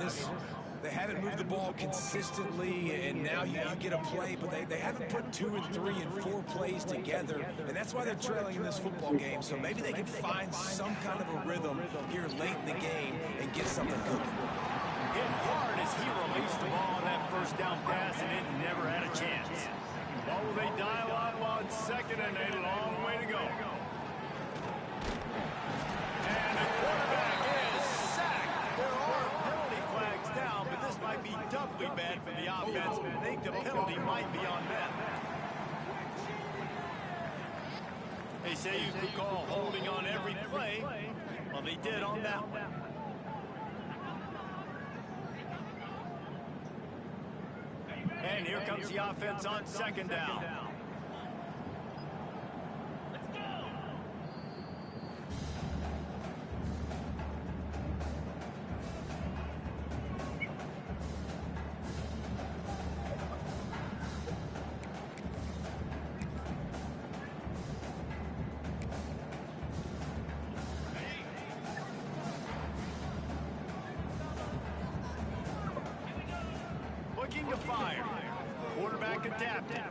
they haven't moved the ball consistently, and now you get a play, but they haven't put 2 and 3 and 4 plays together, and that's why they're trailing in this football game. So maybe they can find some kind of a rhythm here late in the game and get something cooking. Hit hard as he released the ball on that first down pass, and it never had a chance. What will they dial on? Well, it's second and a long way to go. And the quarterback is sacked. There are penalty flags down, but this might be doubly bad for the offense. I think the penalty might be on them. They say you could call holding on every play. Well, they did on that one. And here comes the offense on second down. Looking to fire. Quarterback adapted.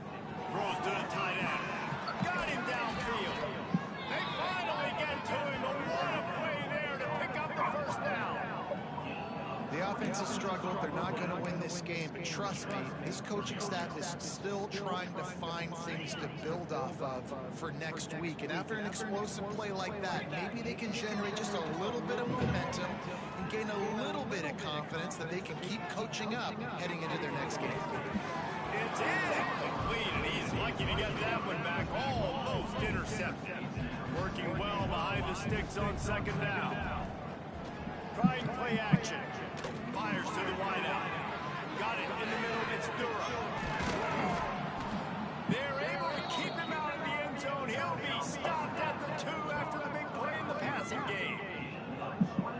Throws to the tight end. Got him downfield. They finally get to him. But what a play there to pick up the first down. The offense has struggled. They're not going to win this game. But trust me, this coaching staff is still trying to find things to build off of for next week. And after an explosive play like that, maybe they can generate just a little bit of momentum and gain a little bit of confidence that they can keep coaching up heading into their next game. It's incomplete, and he's lucky to get that one back. Almost intercepted. Working well behind the sticks on second down. Trying play action. Fires to the wideout. Got it in the middle. It's Durham. They're able to keep him out of the end zone. He'll be stopped at the 2 after the big play in the passing game.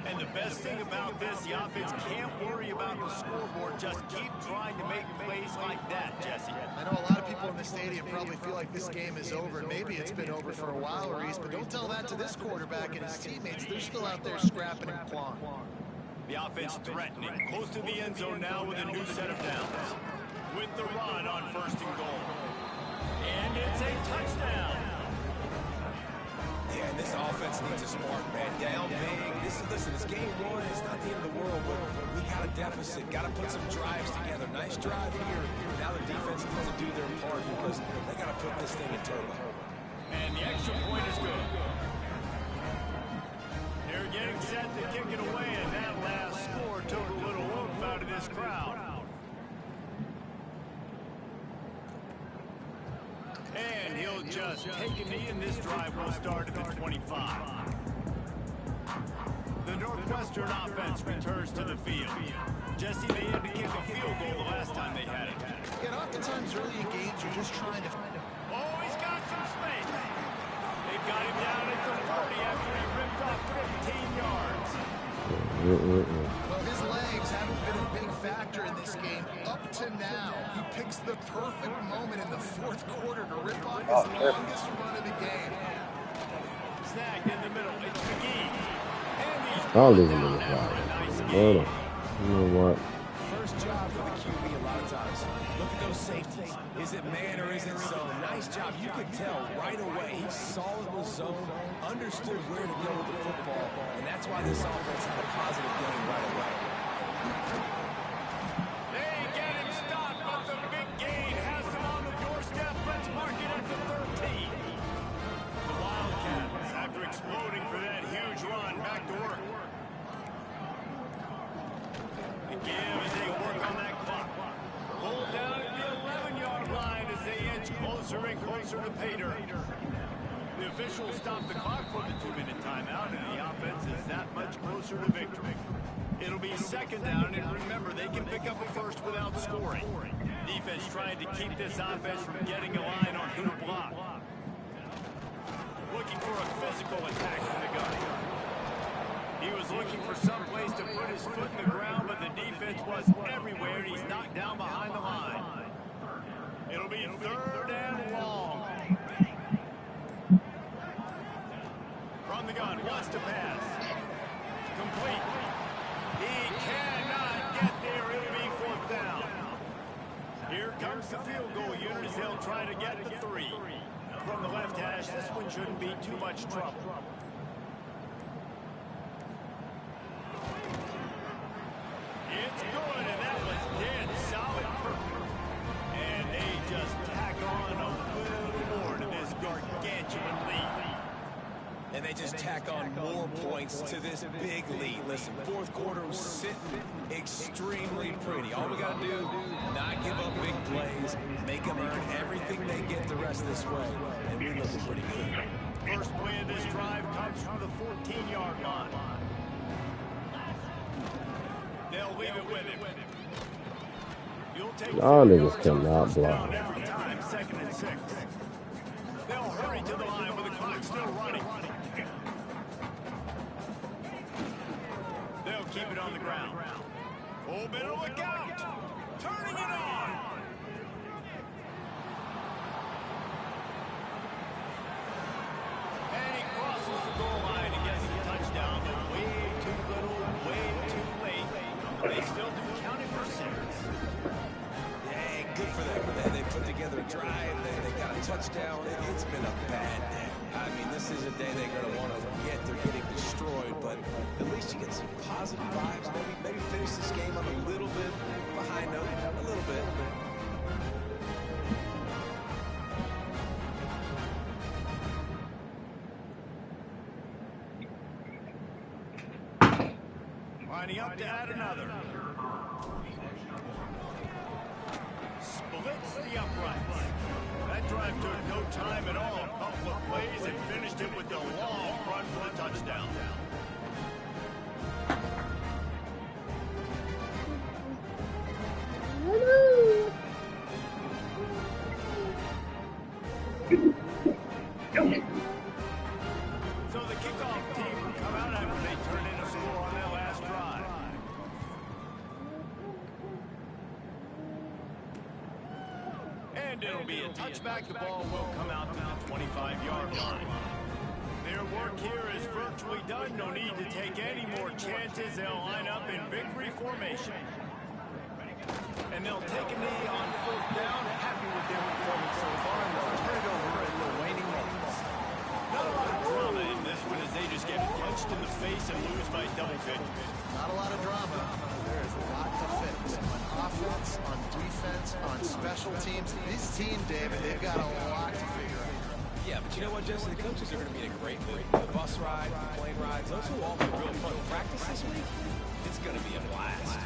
And the best thing about this, the offense can't worry about the scoreboard. Just keep trying to make plays like that, Jesse. I know a lot of people in the stadium probably feel like this game is over. Maybe it's been over for a while, Reese, but don't tell that to this quarterback and his teammates. They're still out there scrapping and clawing. The offense threatening. Close to the end zone now with a new set of downs. With the run on first and goal. And it's a touchdown. Yeah, and this offense needs a spark, man. Down big. Listen, it's game 1. It's not the end of the world, but we got a deficit. Got to put some drives together. Nice drive here. Now the defense needs to do their part because they got to put this thing in turbo. And the extra point is good. They're getting set to kick it away, and that last score took a little oomph out of this crowd. And he'll just take a knee, and this drive will start at the 25. The Northwestern offense returns to the field. Jesse, they had to kick a field goal the last time they had it. And oftentimes early in games, you're just trying to... Oh, he's got some space. They've got him down at the 40 after he ripped off 15 yards. Well, his legs haven't been a big factor in this game up to now. He picks the perfect moment in the fourth quarter to rip off his longest run of the game. Snagged in the middle. It's McGee. And he's I'll leave him in the down after fire. a nice Hold game. on. You know what? First job for the QB a lot of times. Look at those safeties. Is it man or is it zone? Nice job. You could tell right away. He saw it was zone, understood where to go with the football, and that's why this offense had a positive game right away. They get him stopped, but the big gain has him on the doorstep. Let's mark it at the 13. The Wildcats, after exploding for that huge run, back to work. inch closer and closer to pay dirt. The officials stopped the clock for the 2-minute timeout, and the offense is that much closer to victory. It'll be second down, and remember, they can pick up a first without scoring. Defense trying to keep this offense from getting a line on who to block. Looking for a physical attack from the gun. He was looking for some place to put his foot in the ground, but the defense was everywhere, and he's knocked down behind the line. It'll be third and long. From the gun, wants to pass. Complete. He cannot get there. It'll be fourth down. Here comes the field goal unit as they'll try to get the 3. From the left hash, this one shouldn't be too much trouble. It's good, and that was dead solid perfect. And they just tack on a little more to this gargantuan lead. And they just tack on more points to this big lead. Listen, fourth quarter was sitting extremely pretty. All we got to do, not give up big plays, make them earn everything they get the rest of this way, and we're looking pretty good. First play of this drive comes from the 14-yard line. They'll leave it with him. You'll take Y'all niggas cannot block. Every time, 2nd and 6. They'll hurry to the line with the clock still running. They'll keep it on the ground. Oh, better look out! Turning it on! And he crosses the goal line and gets the touchdown, but way too little, way too late. They still do count it for 6. Hey, good for them. They put together a drive. They got a touchdown. It's been a bad day. I mean, this is a day they're going to want to forget. They're getting destroyed, but at least you get some positive vibes. Maybe finish this game on a little bit behind note, a little bit. Lining up to add another. Splits the uprights. That drive took no time at all. A couple of plays and finished it with a long run for the touchdown. So the kickoff team will come out after they turn in a score on their last drive. And it'll be a touchback. The ball will come out to the 25-yard line. Their work here is virtually done. No need to take any more chances. They'll line up in victory formation. And they'll take a knee on 4th down. Happy with their performance so far, and they'll turn it over in the waning moments. Not a lot of drama in this one as they just get punched in the face and lose by double figures. Not a lot of drama. There is a lot to fix on offense, on defense, on special teams. This team, David, they've got a lot to figure out. Yeah, but you know what, Jesse? The coaches are going to be in a great mood. The bus rides, the plane rides, those will all be real fun. Practice this week, it's going to be a blast.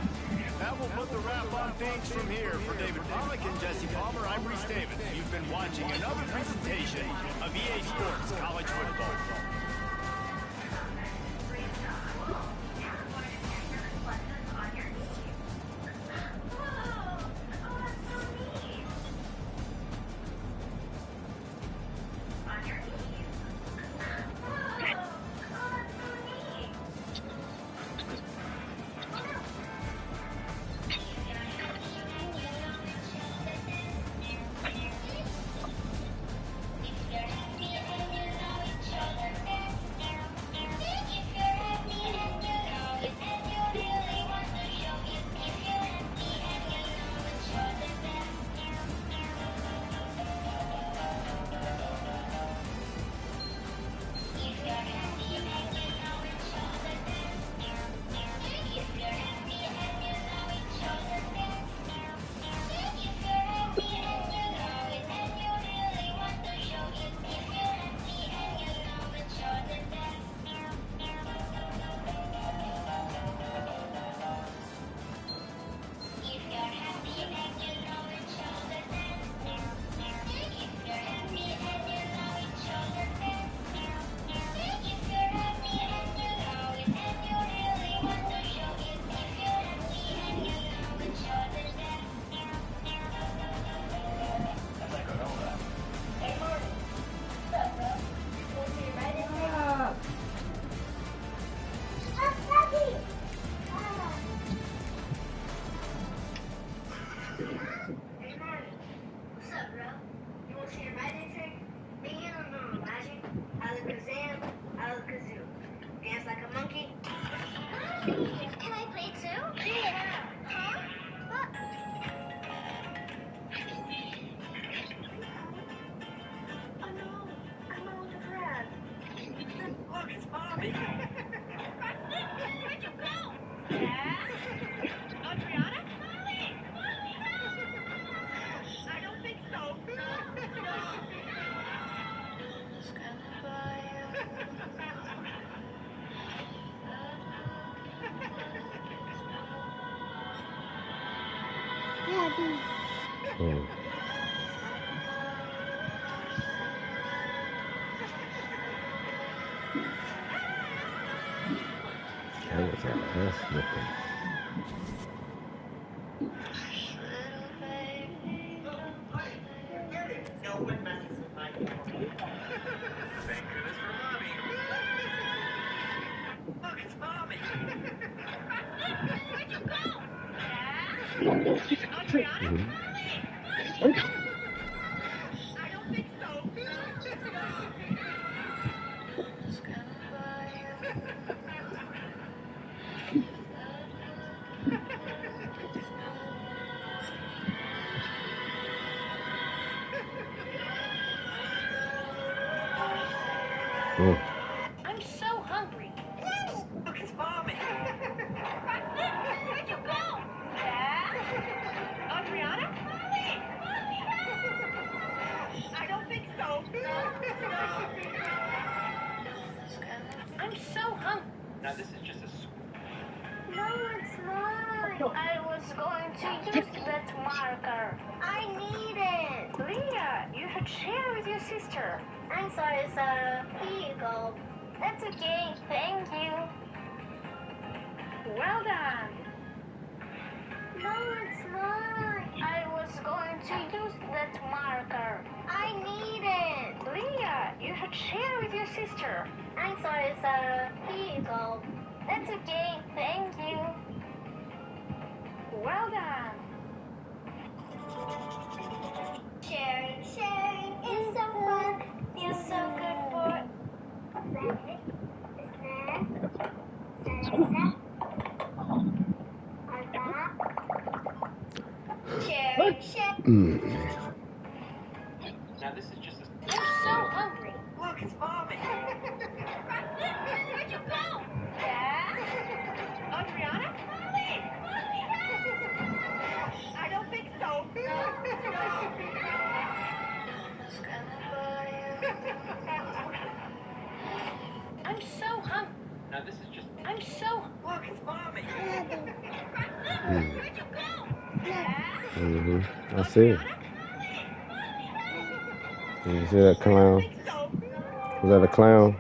That will put the wrap on things from here. For David Pollack and Jesse Palmer, I'm Reese Davis. You've been watching another presentation of EA Sports College Football. Mm. That was our ass looking. I'm so hungry. Look, it's Mommy. Where'd you go? Adriana? I don't think so. I'm so hungry. Now this is just a No, it's mine. I was going to use that marker. I need it. Leah, you should share with your sister. I'm sorry, Sarah. Here you go. That's okay. Thank you. Well done. No, it's mine. I was going to use that marker. I need it. Leah, you should share with your sister. I'm sorry, Sarah. Here you go. That's okay. Thank you. Well done. Sharing is so fun. Feels so good for... now this is just a I'm so hungry. Look, it's Mommy. Where'd you go? Adriana? I don't think so. I'm so hungry. now this is just I'm so... Look, it's Mommy. Where'd you go? Mm-hmm. I see it. You see that clown? Was that a clown?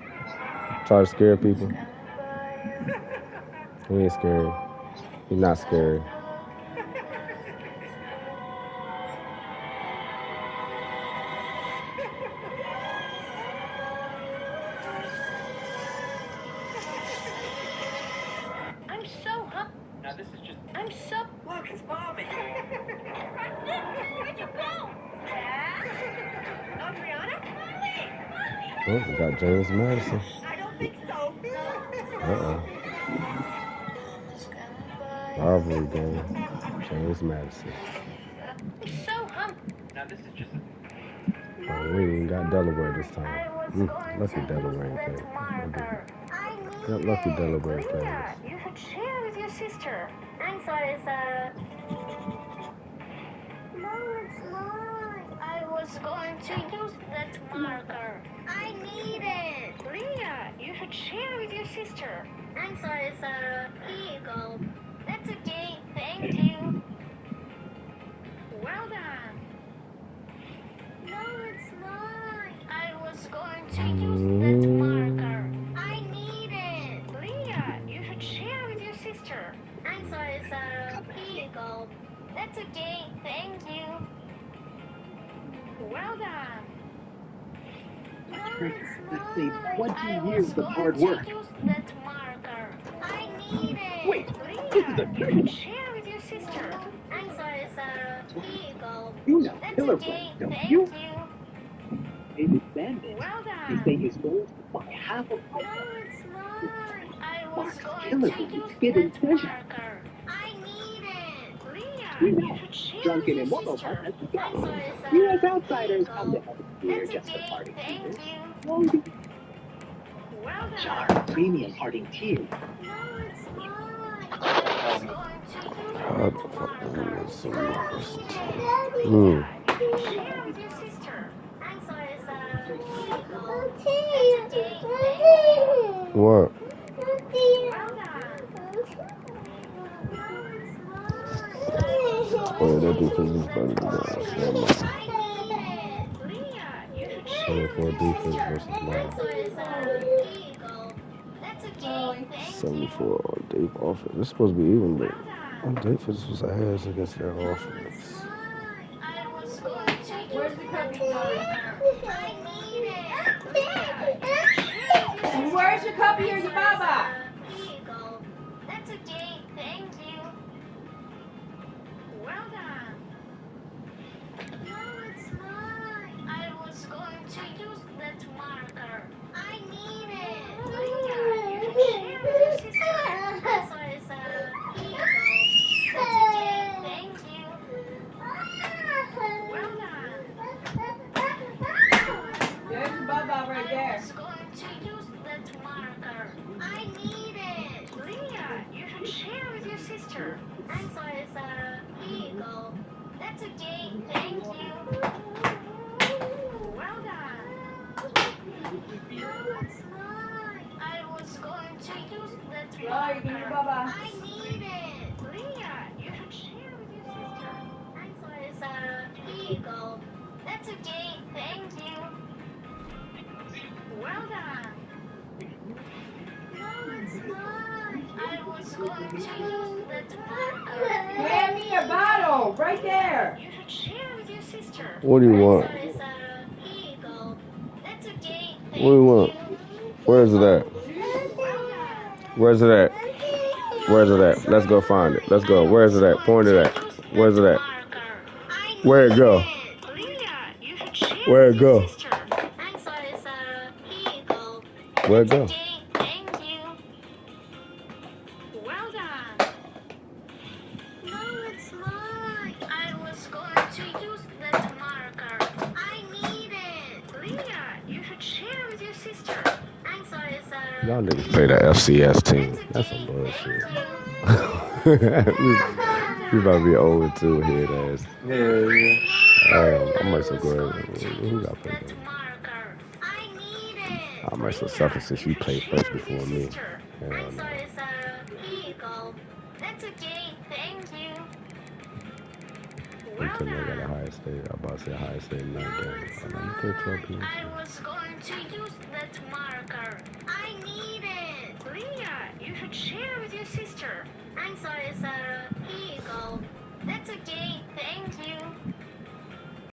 Try to scare people? He ain't scary. He's not scary. I'm so hungry. now this is just I'm so... Look, it's Mommy. Where'd you go? Adriana? Oh, we got James Madison. I don't think so. Uh-oh. Rivalry game. James Madison. I'm so hungry. now this is just Oh, we ain't got Delaware this time. I was going Lucky to Delaware use ain't that playing. marker. I Got need lucky it. Delaware ain't playing Leah, this. you should share with your sister. I'm sorry, Sarah. No, it's mine. I was going to use that marker. I need it. Leah, you should share with your sister. I'm sorry, Sarah. Here you go. That's okay. Thank you. Well done. No, it's mine. I was going to use that marker. I need it. Leah, you should share with your sister. I'm sorry, Sarah. Here you go. That's okay. Thank you. Well done. No, it's mine. I was going to use that marker. I need it. Wait, Leah, you should share with your sister. I'm sorry, Sarah. Here you go. You know That's Killer okay. Brand, don't Thank you? you. David Bandit. Well He done. paid his gold to buy half of No, it's mine. I was Mark's going Killer to Brand use hidden that treasure. marker. I need it. Leah, We you know. should share Drunken with your and Moto sister. has I'm go. sorry, You as Sarah. Here you outsiders come to go. help here That's just for okay. parting Thank tears. you. Loading Well done. jar premium parting tears. No, it's mine. I was going to use that marker. I need it. Leah, you should share with your sister. I'm sorry, Sarah. Here you go. That's okay. Thank you. What? Well done. No, it's mine. I was Oh, going they to do defense is better than Browns. Never mind. 74 defense versus Browns. 74 on deep offense. This is supposed to be even, but on defense was ass against their offense. Where's the cupcake? Where's your cupcake or your baba? That's okay, thank you. Well done. No, it's mine. I was going to use that marker. I need it. Leah, you can share with your sister. So it's Eagle. That's okay, thank you. Well done. There's your baba right there. I was going to use that marker. I need it. Leah, you should share with your sister. I'm sorry, Sarah. Eagle. That's okay, thank you. Well done. No, it's mine. I was going to use that Right, give me marker. baba. I need it. Leah, you should share with your sister. I'm sorry, Sarah. Eagle. That's okay, thank you. Well done. No, it's mine. I was going to use that marker. Hand me a bottle right there. You should share with your sister. What do you want? I'm sorry, Sarah. Eagle. That's okay, What do you want? Where's it at? Where's it at? Where's it at? Let's go find it. Let's go. Where's it at? Point it at. Where's it at? Where'd it go? Where'd it go? I'm sorry, Sarah. Eagle. Where'd it go? Okay, thank you. Well done. No, it's mine. I was going to use that marker. I need it. Leah, you should share with your sister. I'm sorry, Sarah. Y'all niggas play the FCS team. That's some bullshit. We about to be 0-2 here, ass. I might so go ahead. Who got played that? I might so suffer since you played first before me. Hell I'm no. sorry, Sarah. Eagle. That's okay, thank you. You couldn't have got a higher state. I'm about to say a higher state in that game. Oh, no, you played 12 people. I was going to use that marker. I need it. Leah, you should share with your sister. I'm sorry, Sarah. Eagle. That's okay, thank you.